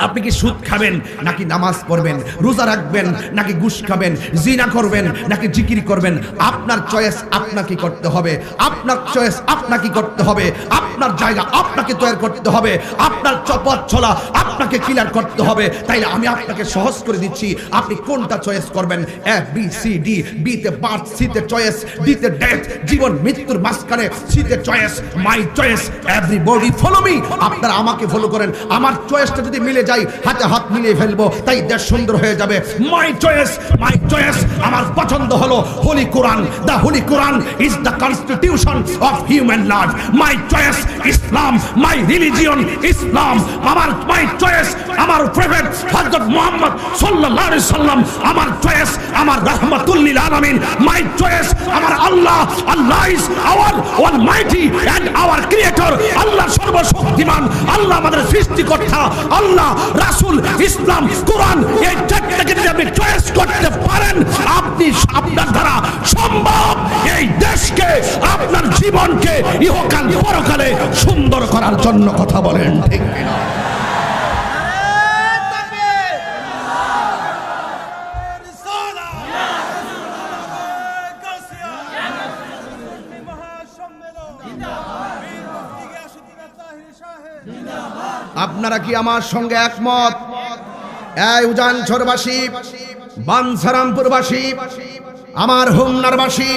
আপনি কি সুদ খাবেন নাকি নামাজ পড়বেন, রোজা রাখবেন নাকি ঘুষ খাবেন, জিনা করবেন নাকি জিকির করবেন? আপনার চয়েস আপনাকে করতে হবে, আপনার চয়েস আপনাকে করতে হবে, আপনার জায়গা আপনাকে তৈরি করতে হবে, আপনার চপথ চলা আপনাকে ক্লিয়ার করতে হবে। তাইলে আমি আপনাকে সহজ করে দিচ্ছি, আপনি কোনটা চয়েস করবেন। এ বি সি ডি, বিতে বার্থ, সিতে চয়েস, ডিতে ডেথ, জীবন মৃত্যুর মাঝখানে সিতে choice, my choice, everybody follow me. আপনারা আমাকে ফলো করেন, আমার চয়েসটা যদি মিলে যাই, হাতে হাত মিলিয়ে ফেলবো, তাই দেশ সুন্দর হয়ে যাবে। My choice, my choice. আমার পছন্দ হলো holy Quran. The holy Quran is the constitution of human life. My choice Islam, my religion Islam. আমার মাই চয়েস, আমার ফেভারিট হযরত মুহাম্মদ সাল্লাল্লাহু আলাইহি সাল্লাম। আমার চয়েস, আমার রাহমাতুল লিল আলামিন। মাই চয়েস, আমার আল্লাহ। Allah is our almighty and our creator. আল্লাহ সর্বশক্তিমান, আল্লাহ আমাদের সৃষ্টিকর্তা, আল্লাহ, রাসূল, ইসলাম, কোরআন। এই চারটাকে যদি আপনি চয়েস করতে পারেন, আপনি আপনার দ্বারা সম্ভব এই দেশকে, আপনার জীবনকে ইহকাল পরকালে সুন্দর করার জন্য। কথা বলেন ঠিক কিনা? আপনারা কি আমার সঙ্গে একমত? এই উজানছড়বাসী, বাঞ্ছারামপুরবাসী, আমার হোমনারবাসী,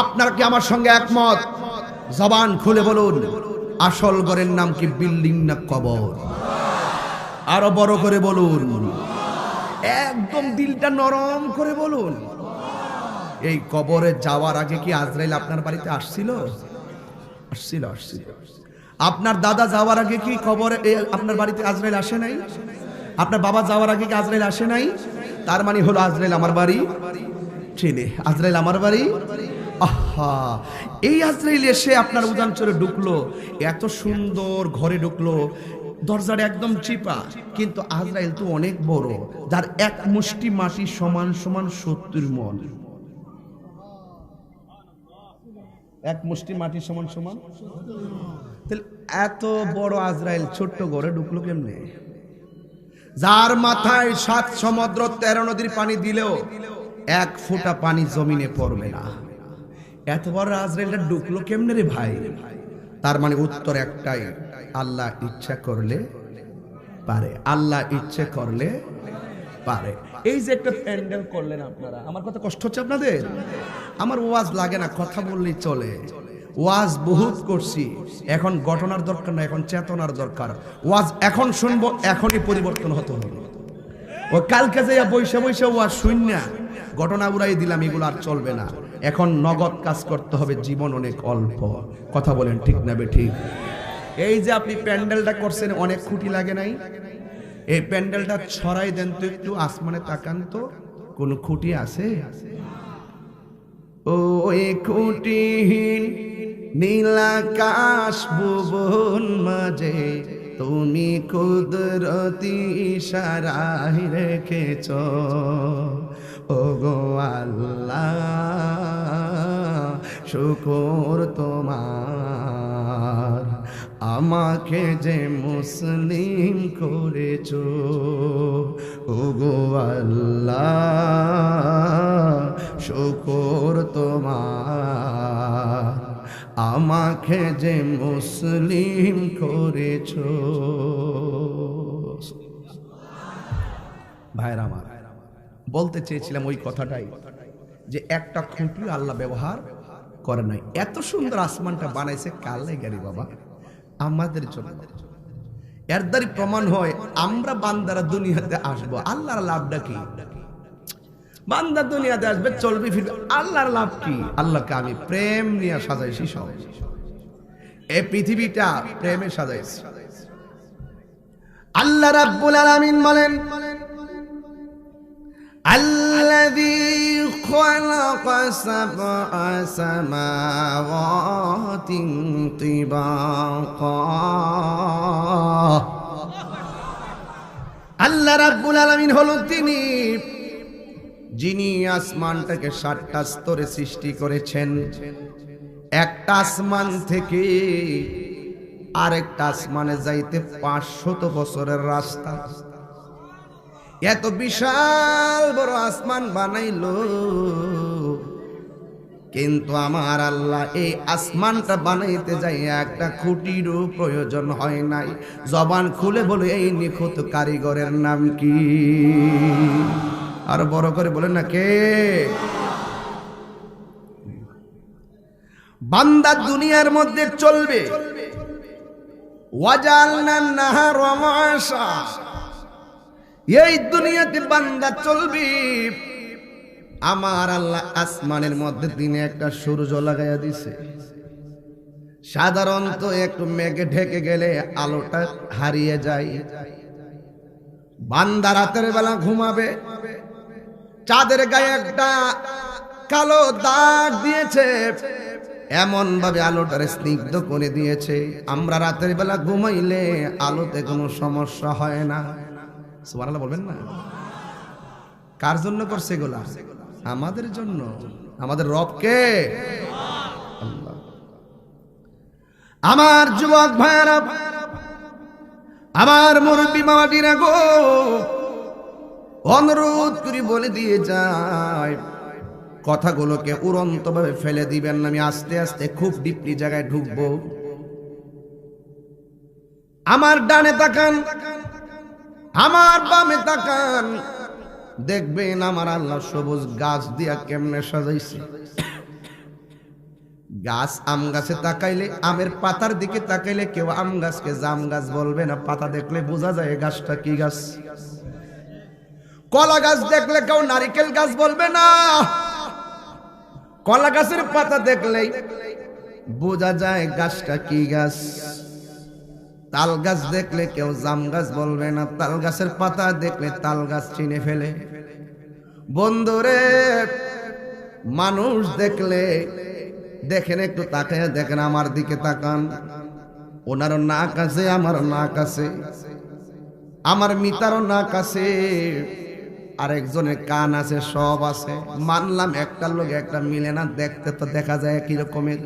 আপনারা কি আমার সঙ্গে একমত? জবান খুলে বলুন, আসল ঘরের নাম কি বিল্ডিং না কবর? আরো বড় করে বলুন, একদম দিলটা নরম করে বলুন। এই কবরে যাওয়ার আগে কি আজরাইল আপনার বাড়িতে আসছিল? আসছিল, আসছিল। আপনার দাদা যাওয়ার আগে কি কবরে আপনার বাড়িতে আজরাইল আসে নাই? আপনার বাবা যাওয়ার আগে কি আজরাইল আসে নাই? তার মানে হলো আজরাইল আমার বাড়ি চেনে, আজরাইল আমার বাড়ি। আহা, এই আজরাইল এসে আপনার উজানচরে ঢুকলো, এত সুন্দর ঘরে ঢুকলো, দরজাটা একদম চিপা, কিন্তু আজরাইল তো অনেক বড়, যার এক মুষ্টি মাটি সমান সমান 70 মণ। এক মুষ্টি মাটি সমান সমান, তাহলে এত বড় আজরাইল ছোট্ট ঘরে ঢুকলো কেমনে? যার মাথায় 7 সমুদ্র 13 নদীর পানি দিলেও 1 ফোঁটা পানি জমিনে পড়বে না। এত বড় আজরাইলটা ঢুকলো কেমনে রে ভাই? তার মানে উত্তর একটাই, আল্লাহ ইচ্ছা করলে পারে, আল্লাহ ইচ্ছে করলে পারে। এই যে একটা প্যান্ডেল করলেন আপনারা, আমার কথা কষ্ট হচ্ছে আপনাদের? আমার ওয়াজ লাগে না, কথা বললেই চলে। ওয়াজ বহুত করছি, এখন ঘটনার দরকার না, এখন চেতনার দরকার। ওয়াজ এখন শুনবো, এখনই পরিবর্তন হতে হবে। ও কালকে যাইয়া বৈশা বৈশা ওয়াজ শুননা ঘটনা উড়াই দিলাম, এগুলো আর চলবে না। এখন নগদ কাজ করতে হবে, জীবন অনেক অল্প। কথা বলেন ঠিক না বেঠিক? এই যে আপনি প্যান্ডেলটা করছেন, অনেক খুঁটি লাগে নাই? এই প্যান্ডেলটা ছড়াই দেন তো একটু, আসমানে তাকান তো, কোন খুঁটি আছে? ওই খুঁটিহীন নীলাকাশ ভুবন মাঝে তুমি কুদরতি ইশারায় রেখেছ। ও গো আল্লাহ, শুকর তোমার, আমাকে যে মুসলিম করেছ। ও গো আল্লাহ, শুকর তোমার, আমাকে যে মুসলিম করেছ। ভাইরা আমার, বলতে চেয়েছিলাম ওই কথাটাই, যে একটা খুঁটি আল্লাহ ব্যবহার করে নাই। এত সুন্দর আসমানটা বানাইছে কার লাইগারি বাবা? আমাদের জন্য। এর দ্বারা প্রমাণ হয় আমরা বান্দারা দুনিয়াতে আসবো, আল্লাহর লাভটা কি? বান্দা দুনিয়াতে আসবে, চলবে ফিরবে, আল্লাহর লাভ কি? আল্লাহকে আমি প্রেম নিয়ে সাজাইছি সব, এই পৃথিবীটা প্রেমে সাজাইছি। আল্লাহ রাব্বুল আলামিন বলেন, আল্লাযী খালাকা সাবআ সামাওয়াতিন তিবাকা আল্লাহ রাব্বুল আলামিন হলো তিনি যিনি আসমানটাকে 7টা স্তরে সৃষ্টি করেছেন। একটা আসমান থেকে আরেকটা আসমানে যাইতে 500 বছরের রাস্তা। এত বিশাল বড় আসমান বানাইলো, কিন্তু আমার আল্লাহ এই আসমানটা বানাইতে যাই একটা খুঁটিরও প্রয়োজন হয় নাই। জবান খুলে বলে এই নিখুঁত কারিগরের নাম কি? আর বড় করে বলেন না কে? বান্দা দুনিয়ার মধ্যে চলবে, ওয়াজালনান নাহারা মাশা, এই দুনিয়াতে বান্দা চলবে। আমার আল্লাহ আসমানের মধ্যে দিনে একটা সূর্য লাগাইয়া দিছে। সাধারণত একটু মেঘে ঢেকে গেলে আলোটা হারিয়ে যায়। বান্দা রাতের বেলা ঘুমাবে, চাঁদের গায়ে একটা কালো দাগ দিয়েছে, এমন ভাবে আলোটারে স্নিগ্ধ করে দিয়েছে। আমরা রাতের বেলা ঘুমাইলে আলোতে কোনো সমস্যা হয় না। সুবহানাল্লাহ বলবেন না? কার জন্য করছে এগুলা? আমাদের জন্য। আমাদের রবকে আল্লাহ। আমার যুবক ভাইরা, আমার মুরব্বী মামাটিরা গো, অনুরোধ করে বলে দিয়ে যায়, কথাগুলোকে উড়ন্ত ভাবে ফেলে দিবেন না। আমি আস্তে আস্তে খুব ডিপলি জায়গায় ঢুকবো। আমার ডানে তাকান, আমার বামে তাকান, দেখবেন আমার আল্লাহ সবুজ গাছ দিয়া কেমনে সাজাইছে। গাছ, আম গাছে তাকাইলে, আমের পাতার দিকে তাকাইলে কেউ আম গাছকে জাম গাছ বলবে না, পাতা দেখলে বোঝা যায় গাছটা কি গাছ। কলা গাছ দেখলে কেউ নারিকেল গাছ বলবে না, কলা গাছের পাতা দেখলেই বোঝা যায় গাছটা কি গাছ। তাল গাছ দেখলে কেউ জাম গাছ বলবে না, তাল গাছের পাতা দেখলে তাল গাছ চিনে ফেলে। বন্ধুরে, মানুষ দেখলে দেখেন, একটু তাকায় দেখেন, আমার দিকে তাকান। ওনারও নাক আছে, আমার নাক আছে, আমার মিতারও নাক আছে, আরেকজনের কান আছে, সব আছে। মানলাম একটার লোক একটা মিলে না, দেখতে তো দেখা যায় একই রকমের।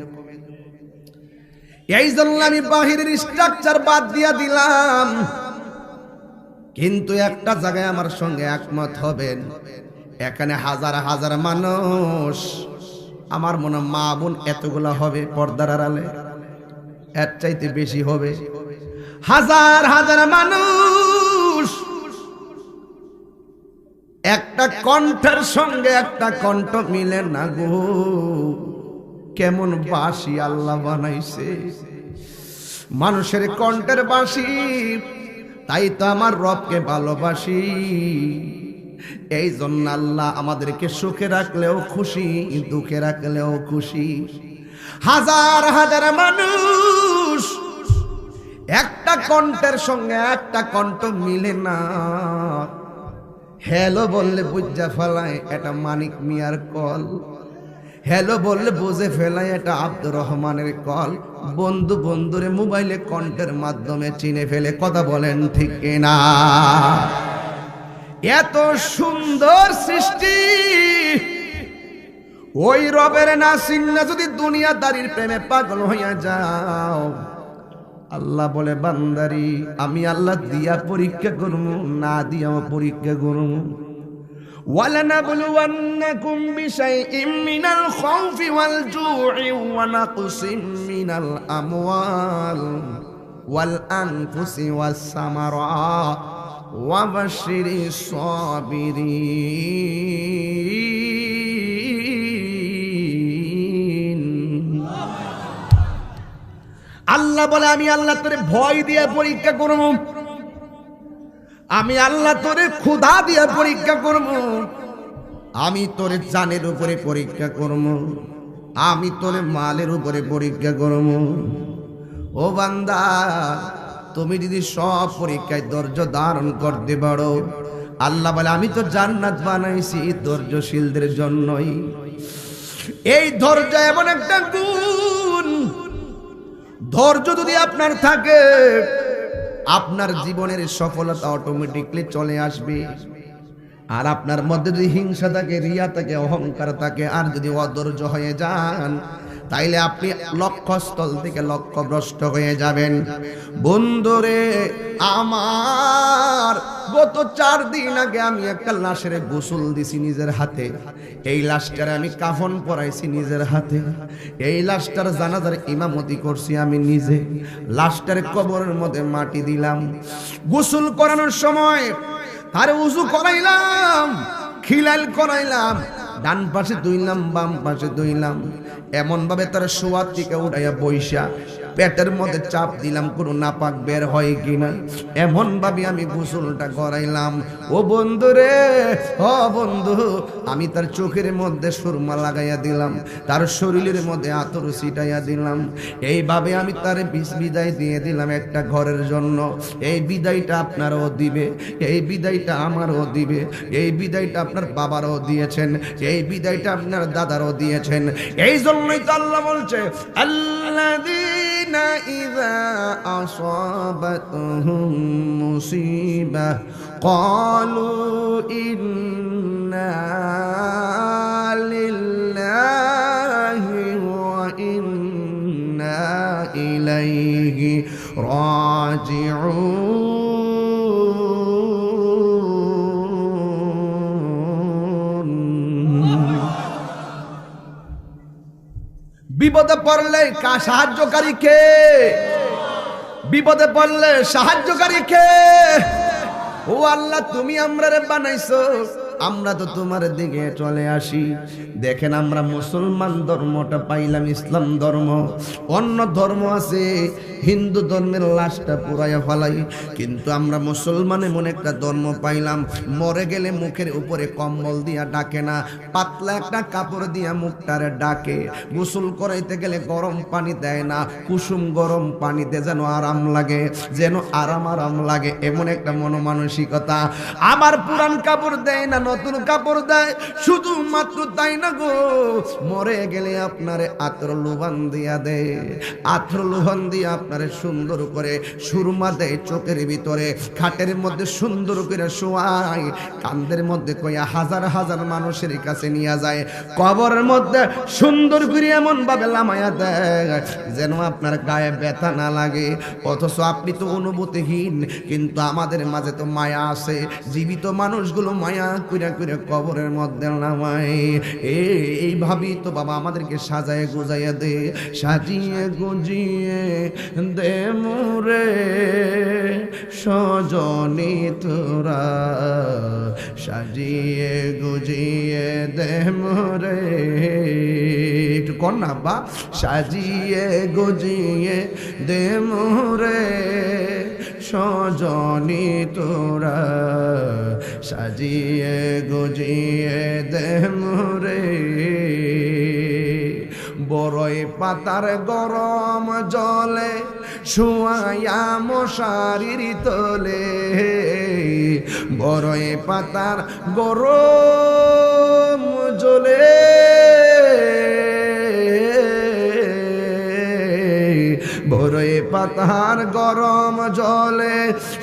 এই জন্য আমি বাহিরের স্ট্রাকচার বাদ দিয়া দিলাম, কিন্তু একটা জায়গায় আমার সঙ্গে একমত হবেন, এখানে হাজার হাজার মানুষ, আমার মনে মা বোন এতগুলা হবে পর্দার আড়ালে, এর চাইতে বেশি হবে। হাজার হাজার মানুষ একটা কণ্ঠের সঙ্গে একটা কণ্ঠ মিলে না গো। কেমন বাঁশি আল্লাহ বানাইছে, মানুষের কণ্ঠের বাঁশি। তাই তো আমার রবকে ভালোবাসি। এই জন্য আল্লাহ আমাদেরকে সুখে রাখলেও খুশি, দুঃখে রাখলেও খুশি। হাজার হাজার মানুষ একটা কণ্ঠের সঙ্গে একটা কণ্ঠ মিলে না। হ্যালো বললে বুঝা ফেলায় এটা মানিক মিয়ার কল, হ্যালো বললে বুঝে ফেলায় এটা আব্দুর রহমানের কল। বন্ধু বন্ধুরে মোবাইলে কণ্ঠের মাধ্যমে চিনে ফেলে। কথা বলেন ঠিক কিনা? এত সুন্দর সৃষ্টি, ওই রবের না চিন্না যদি দুনিয়াদারির প্রেমে পাগল হইয়া যাও, আল্লাহ বলে বান্দারি আমি আল্লাহ দিয়া পরীক্ষা করব, না দিয়াও পরীক্ষা করব। ওয়ালানাবলুওয়ান্নাকুম বিশাইইম মিনাল খাউফি ওয়াল জু'i ওয়া নাকসিম মিনাল আমওয়াল ওয়াল আনফুসি ওয়াস সামারাত ওয়া বাশশিরিস সাবিরিন। আল্লাহ বলে আমি আল্লাহ তোরে ভয় দিয়ে পরীক্ষা করব, আমি আল্লাহ তোরে ক্ষুধা দিয়ে পরীক্ষা করব, আমি তোরে জানের উপরে পরীক্ষা করব, আমি তোরে মালের উপরে পরীক্ষা করব। ও বান্দা, তুমি যদি সব পরীক্ষায় ধৈর্য ধারণ করতে পারো, আল্লাহ বলে আমি তো জান্নাত বানাইছি ধৈর্যশীলদের জন্যই। এই ধৈর্য এমন একটা গুণ, ধৈর্য যদি আপনার থাকে আপনার জীবনের সফলতা অটোমেটিকলি চলে আসবে। আর আপনার মধ্যে যদি হিংসা থাকে, রিয়া থাকে, অহংকার থাকে, আর যদি অধৈর্য হয়ে যান, তাইলে আপনি লক্ষ্যস্থল থেকে লক্ষ্যভ্রষ্ট হয়ে যাবেন। বন্ধুরে আমার, গত 4 দিন আগে আমি একটা লাশের গোসল দিছি নিজের হাতে। এই লাশটার আমি কাফন পরাইছি নিজের হাতে। এই লাশটার জানাজার ইমামতি করছি আমি নিজে। লাশটার কবরের মধ্যে মাটি দিলাম। গোসল করানোর সময় তারে উযু করাইলাম, খিলাল করাইলাম, ডান পাশে ধুইলাম, বাম পাশে ধুইলাম, এমন ভাবে তার শোয়ার থেকে উঠাইয়া বইসা পেটের মধ্যে চাপ দিলাম কোনো নাপাক বের হয় কিনা, এমন ভাবে আমি গোসলটা করাইলাম। ও বন্ধু রে, ও বন্ধু, আমি তার চোখের মধ্যে সুরমা লাগাইয়া দিলাম, তার শরীরের মধ্যে আতর ছিটাইয়া দিলাম। এইভাবে আমি তার বিদায় দিয়ে দিলাম একটা ঘরের জন্য। এই বিদায়টা আপনারও দিবে, এই বিদায়টা আমারও দিবে, এই বিদায়টা আপনার বাবারও দিয়েছেন, এই বিদায়টা আপনার দাদারও দিয়েছেন। এই জন্যই তো আল্লাহ বলছে, আল্লাযীনা ইযা আসাবাতহুম মুসিবা ক্বালু ইন্না লিল্লাহি ওয়া ইন্না ইলাইহি রাজিউন। বিপদে পড়লে সাহায্যকারী কে? বিপদে পড়লে সাহায্যকারী কে? ও আল্লাহ, তুমি আমরারে বানাইছো, আমরা তো তোমার দিকে চলে আসি। দেখেন, আমরা মুসলমান ধর্মটা পাইলাম, ইসলাম ধর্ম। অন্য ধর্ম আছে, হিন্দু ধর্মের লাশটা পুরাইয়া ফেলাই, কিন্তু আমরা মুসলমান এমন একটা ধর্ম পাইলাম, মরে গেলে মুখের উপরে কম্বল দিয়া ডাকে না, পাতলা একটা কাপড় দিয়া মুখটারে ডাকে। গোসল করাইতে গেলে গরম পানি দেয় না, কুসুম গরম পানিতে যেন আরাম লাগে, যেন আরাম লাগে, এমন একটা মনমানসিকতা। আবার পুরান কাপড় দেয় না, নতুন কাপড় দেয়। শুধুমাত্র তাই না গো, মরে গেলে আপনারে আতর লোভান দিয়া দেয়, আতর লোভান দিয়ে আপনারে সুন্দর করে সুরমা দেয় চোখের ভিতরে, খাটের মধ্যে সুন্দর করে শোয়ায়, কান্দের মধ্যে কইয়া হাজার হাজার মানুষের কাছে নিয়ে যায়, কবরের মধ্যে সুন্দর করে এমন ভাবে লামায়া দেয় যেন আপনার গায়ে ব্যথা না লাগে। অথচ আপনি তো অনুভূতিহীন, কিন্তু আমাদের মাঝে তো মায়া আছে। জীবিত মানুষগুলো মায়া কইরা কইরা কবরের মধ্যে নামায়। এইভাবেই তো বাবা আমাদেরকে সাজায় গুজাইয়া দে, সাজিয়ে গুজিয়ে দে মোরে সজনী তোরা, সাজিয়ে গুজিয়ে দে মোরে, একটু কর না বা, সাজিয়ে গুজিয়ে দে মোরে সজনী তোরা, সাজিয়ে গুজিয়ে দে মোরে। বড়ই পাতার গরম জলে শুয়ায়া মশারির তলে, বড়ই পাতার গরম জলে বড়ই পাতার গরম জলে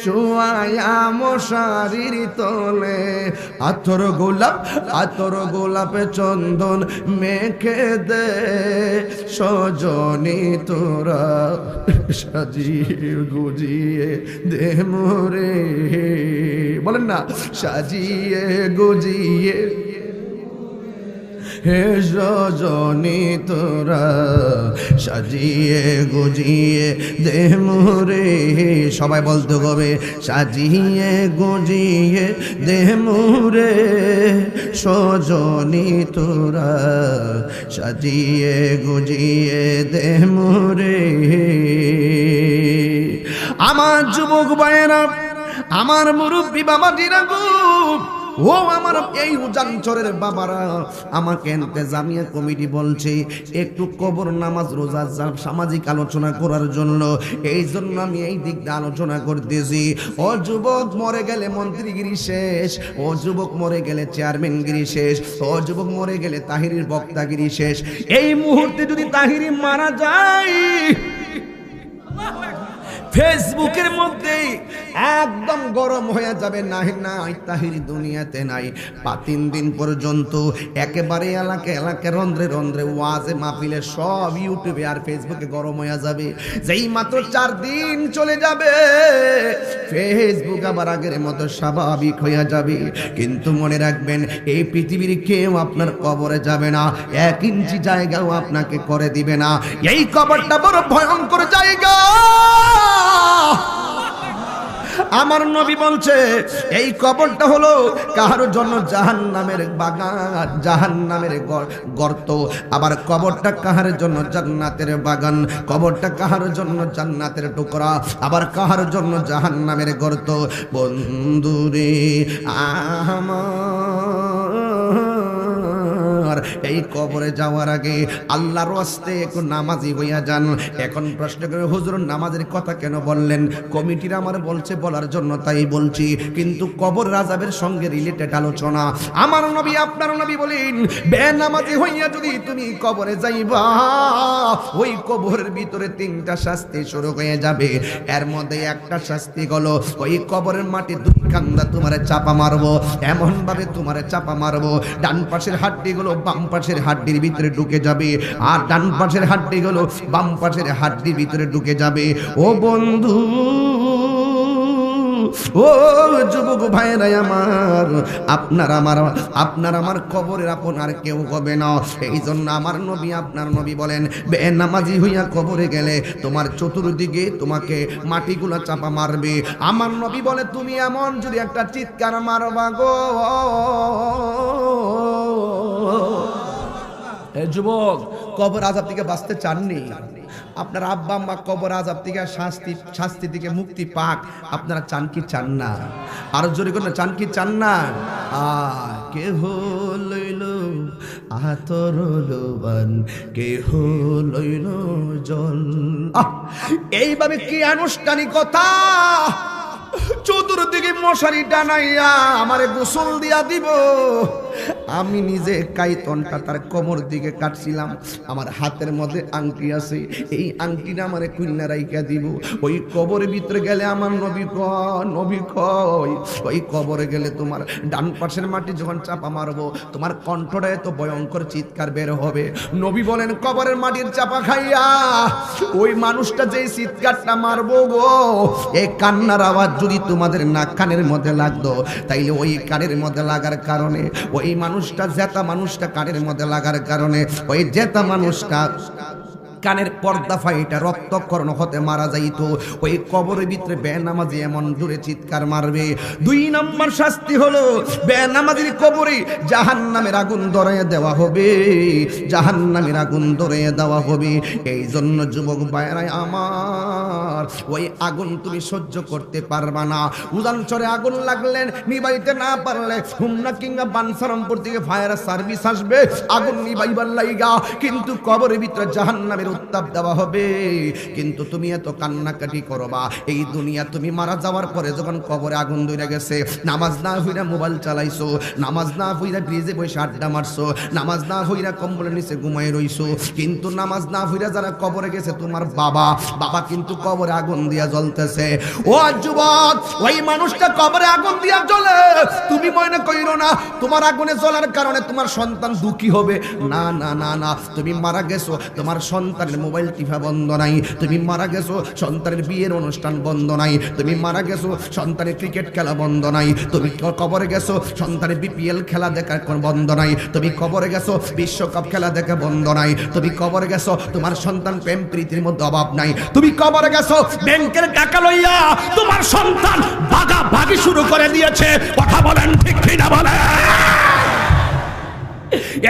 শুয়ায়া মশারির তলে, আতর গোলাপে চন্দন মেখে দে সজনী তোরা, সাজিয়ে গুজিয়ে দে মোরে। বলেন না, সাজিয়ে গুজিয়ে হে সজনী তোরা, সাজিয়ে গুজিয়ে দে মোরে। সবাই বলতে হবে, সাজিয়ে গুজিয়ে দে মোরে সজনী তোরা, সাজিয়ে গুজিয়ে দে মোরে। আমার যুবক ভাইয়েরা, আমার মুরব্বী বাবাজিরা গো, ও আমার এই উজানচরের বাবারা, আমাকে ইন্তেজামিয়া কমিটি বলছে একটু কবর নামাজ রোজা সামাজিক আলোচনা করার জন্য। এই জন্য আমি এই দিক দিয়ে আলোচনা করতেছি। ও যুবক, মরে গেলে মন্ত্রীগিরি শেষ, ও যুবক মরে গেলে চেয়ারম্যানগিরি শেষ, ও যুবক মরে গেলে তাহিরির বক্তাগিরি শেষ। এই মুহূর্তে যদি তাহিরি মারা যায়, ফেসবুকের মধ্যে একদম গরম হয়ে যাবে, নাই নাই তাহির দুনিয়াতে নাই। 3 দিন পর্যন্ত একেবারে এলাকা রন্ধ্রে রন্ধ্রে ওয়াজে মাহফিলে সব ইউটিউবে আর ফেসবুকে গরম হয়ে যাবে। যেই মাত্র 4 দিন চলে যাবে ফেসবুক আবার আগের মতো স্বাভাবিক হয়ে যাবে। কিন্তু মনে রাখবেন, এই পৃথিবীর কেউ আপনার কবরে যাবে না, 1 ইঞ্চি জায়গাও আপনাকে করে দিবে না। এই কবরটা বড় ভয়ঙ্কর জায়গা। আমার নবী বলছে এই কবরটা হলো কারোর জন্য জাহান্নামের বাগান, জাহান্নামের গর্ত। আবার কবরটা কাহার জন্য জান্নাতের বাগান, কবরটা কাহার জন্য জান্নাতের টুকরা, আবার কাহার জন্য জাহান্নামের গর্ত। বন্ধুরে আমার, এই কবরে যাওয়ার আগে আল্লাহর ওয়াস্তে একটু নামাজি হইয়া যান। এখন প্রশ্ন করে হুজুর নামাজের কথা কেন বললেন? কমিটির আমার বলছে বলার জন্য তাই বলছি, কিন্তু কবর আযাবের সঙ্গে রিলেটেড আলোচনা। আমার নবী আপনার নবী বলেন, বেনামাজি হইয়া যদি তুমি কবরে যাইবা, ওই কবরের ভিতরে 3টা শাস্তি শুরু হয়ে যাবে। এর মধ্যে একটা শাস্তি হলো ওই কবরের মাটি 2 কান্দা তোমারে চাপা মারবো, এমন ভাবে তোমারে চাপা মারবো ডান পাশের হাড্ডিগুলো বাম পাশের হাড্ডির ভিতরে ঢুকে যাবে, আর ডান পাশের হাড্ডিগুলো বাম পাশের হাড্ডির ভিতরে ঢুকে যাবে। ও বন্ধু, ও যুবক ভাইরা আমার, আপনার আমার কবরের আপন আর কেউ হবে না। এই জন্য আমার নবী আপনার নবী বলেন, বেনামাজি হইয়া কবরে গেলে তোমার চতুর্দিকে তোমাকে মাটিগুলা চাপা মারবে। আমার নবী বলে, তুমি এমন যদি একটা চিৎকার মারবা গো, যুবক কবর আযাব থেকে বাঁচতে চাননি? আপনার আব্বা আম্মা কবর আযাব থেকে শাস্তি থেকে মুক্তি পাক, আপনারা চান কি চান না? আরো জোরে করে চান কি চান না? কেহ লইল আতর লোবান, কেহ লইল জল। এইভাবে কি আনুষ্ঠানিকতা! চতুর্দিকে মশারি টানাইয়া আমারে গোসল দিয়া দিব। আমি নিজে কাইতনটা তার কোমর দিকে কাটছিলাম। আমার হাতের মধ্যে আংটি আছে, এই আংটিটা আমারে কুইন্না রাইখা দিব। ওই কবরের ভিতরে গেলে আমার নবী কয় ওই কবরে গেলে তোমার ডান পাশের মাটি যখন চাপা মারবো, তোমার কণ্ঠটা এত ভয়ঙ্কর চিৎকার বের হবে। নবী বলেন, কবরের মাটির চাপা খাইয়া ওই মানুষটা যেই চিৎকারটা মারবো গো, এই কান্নার আওয়াজ যদি তোমাদের নাক কানের মধ্যে লাগতো, তাইলে ওই কানের মধ্যে লাগার কারণে ওই মানুষটা, জেতা মানুষটা কানের মধ্যে লাগার কারণে ওই জেতা মানুষটা কানের পর্দা ফাইটা রক্তকরণ হতে মারা যাইতো। ওই কবরের ভিতরে বেনামাজি এমন জোরে চিৎকার মারবে। 2 নম্বর শাস্তি হলো বেনামাজির কবরে জাহান্নামের আগুন ধরাইয়া দেওয়া হবে, জাহান্নামের আগুন ধরাইয়া দেওয়া হবে। এই জন্য যুবক ভাইরা আমার, ওই আগুন তুমি সহ্য করতে পারবা না। উদাহরণস্বরে আগুন লাগলেন, নিবাইতে না পারলে হুমনা কিংবা বানসারামপুর থেকে ফায়ার সার্ভিস আসবে আগুন নিবাইবার লাইগা, কিন্তু কবরের ভিতরে জাহান্নামের উত্তাপ দেওয়া হবে। কিন্তু তুমি এত কান্নাকাটি করবা, এই দুনিয়া তুমি মারা যাওয়ার পরে যখন কবরে আগুন ধরে গেছে, নামাজ না হইরা মোবাইল চালাইছো, নামাজ না হইরা ব্রিজে বসে আড্ডা মারছো, নামাজ না হইরা কম্বলের নিচে ঘুমাই রইছো, কিন্তু নামাজ না হইরা যারা কবরে গেছে তোমার বাবা কিন্তু কবরে আগুন দিয়া জ্বলতেছে। ও যুবক, ওই মানুষটা কবরে আগুন দিয়া জ্বলে, তুমি মনে কইরো না তোমার আগুনে জ্বলার কারণে তোমার সন্তান দুঃখী হবে। না না না না, তুমি মারা গেছো, তোমার সন্তানের মোবাইল টিপা বন্ধ নাই, তুমি মারা গেছো সন্তানের বিয়ের অনুষ্ঠান বন্ধ নাই, তুমি মারা গেছো সন্তানের ক্রিকেট খেলা বন্ধ নাই, তুমি কবরে গেছো সন্তানের বিপিএল খেলা দেখা বন্ধ নাই, তুমি কবরে গেছো বিশ্বকাপ খেলা দেখা বন্ধ নাই, তুমি কবরে গেছো তোমার সন্তান প্রেম প্রীতির মধ্যে অভাব নাই, তুমি কবরে গেছো ব্যাংকের টাকা লইয়া তোমার সন্তান ভাগাভাগি শুরু করে দিয়েছে। কথা বলেন ঠিক কিনা বলেন?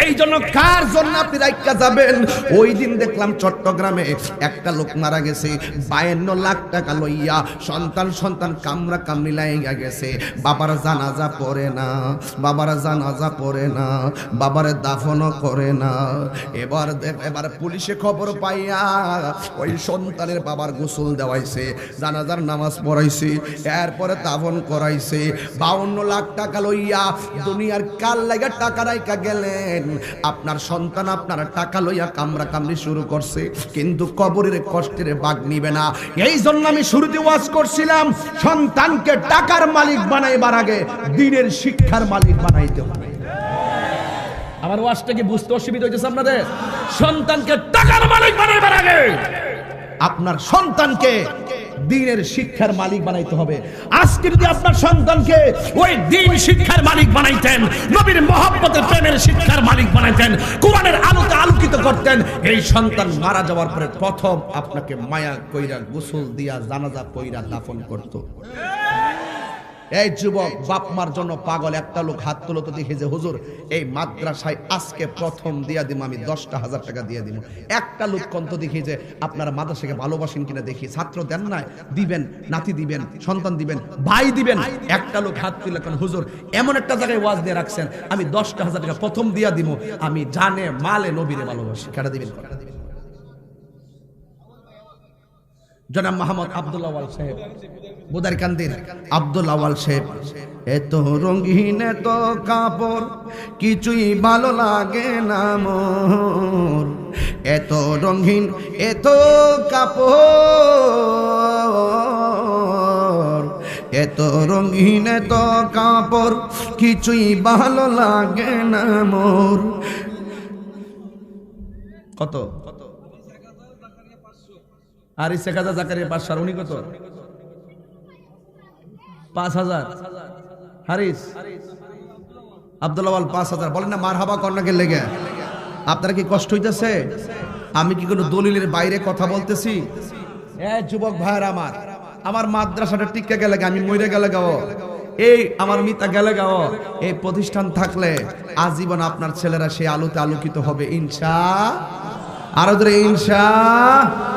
এই জন্য কার জন্য আপনি রাইখা যাবেন? ওই দিন দেখলাম চট্টগ্রামে একটা লোক মারা গেছে, 52 লাখ টাকা লইয়া সন্তান কামরা কামড়ি লাইগা গেছে। বাবার জানাজা পড়ে না, বাবার দাফনও করে না। এবার পুলিশে খবর পাইয়া ওই সন্তানের বাবার গোসল দেওয়াইছে, জানাজার নামাজ পড়াইছে, এরপরে দাফন করাইছে। 52 লাখ টাকা লইয়া দুনিয়ার কাল লাগা টাকা রাইখা গেলেন, দেখেন আপনার সন্তান আপনার টাকা লইয়া কামড়া কামড়ি শুরু করছে, কিন্তু কবরের কষ্টের ভাগ নিবে না। এই জন্য আমি শুরুতে ওয়াজ করছিলাম, সন্তানকে টাকার মালিক বানাইবার আগে দ্বীনের শিক্ষার মালিক বানাইতে হবে। আমার ওয়াজটা কি বুঝতে অসুবিধা হইতেছে আপনাদের? সন্তানকে টাকার মালিক বানাইবার আগে আপনার সন্তানকে দ্বীনের শিক্ষার মালিক বানাইতে হবে। আজকে যদি আপনার সন্তানকে ওই দ্বীন শিক্ষার মালিক বানাইতেন, নবীর মহব্বতের প্রেমের শিক্ষার মালিক বানাইতেন, কোরআনের আলোতে আলোকিত করতেন, এই সন্তান মারা যাওয়ার পরে প্রথম আপনাকে মায়া কইরা গোসল দিয়া জানাজা কইরা দাফন করত। এই যুবক বাপ মার জন্য পাগল একটা লোক হাত তুলো তো দেখি যে হুজুর এই মাদ্রাসায় আজকে প্রথম দিয়া দিব, আমি 10,000 টাকা দিয়ে দিব। একটা লোক কন্ত দেখি যে আপনারা মাদ্রাসাকে ভালোবাসেন কিনা দেখি, ছাত্র দেন না দিবেন, নাতি দিবেন, সন্তান দিবেন, ভাই দিবেন। একটা লোক হাত তুলে কোন হুজুর এমন একটা জায়গায় ওয়াজ দিয়ে রাখছেন, আমি 10,000 টাকা প্রথম দিয়া দিব, আমি জানে মালে নবীরে ভালোবাসি। কাটা দিবেন? জনাব মোহাম্মদ আব্দুল আওয়াল সাহেব, বুদারকান্দির আব্দুল আওয়াল সাহেব। এত রঙিন এত কাপড় কিছুই ভালো লাগে না মোর, এত রঙিন এত কাপড়, এত রঙিন এত কাপড় কিছুই ভালো লাগে না মোর। কত? আর এই শেখ হাজার জাকারিয়া 500, উনি কত? 5,000। হারিস আব্দুল আওয়াল 5,000। বলেন না মারহাবা কর্ণাকে লেগে। আপনারা কি কষ্ট হইতেছে? আমি কি কোনো দলিলের বাইরে কথা বলতেছি? যুবক ভাইয়ের আমার মাদ্রাসাটা টিকে গেলে, আমি মরে গেলে গাও, এই আমার মিতা গেলে গাও, এই প্রতিষ্ঠান থাকলে আজীবন আপনার ছেলেরা সেই আলোতে আলোকিত হবে ইনশাআল্লাহ। আরো ধরে ইনশাআল্লাহ।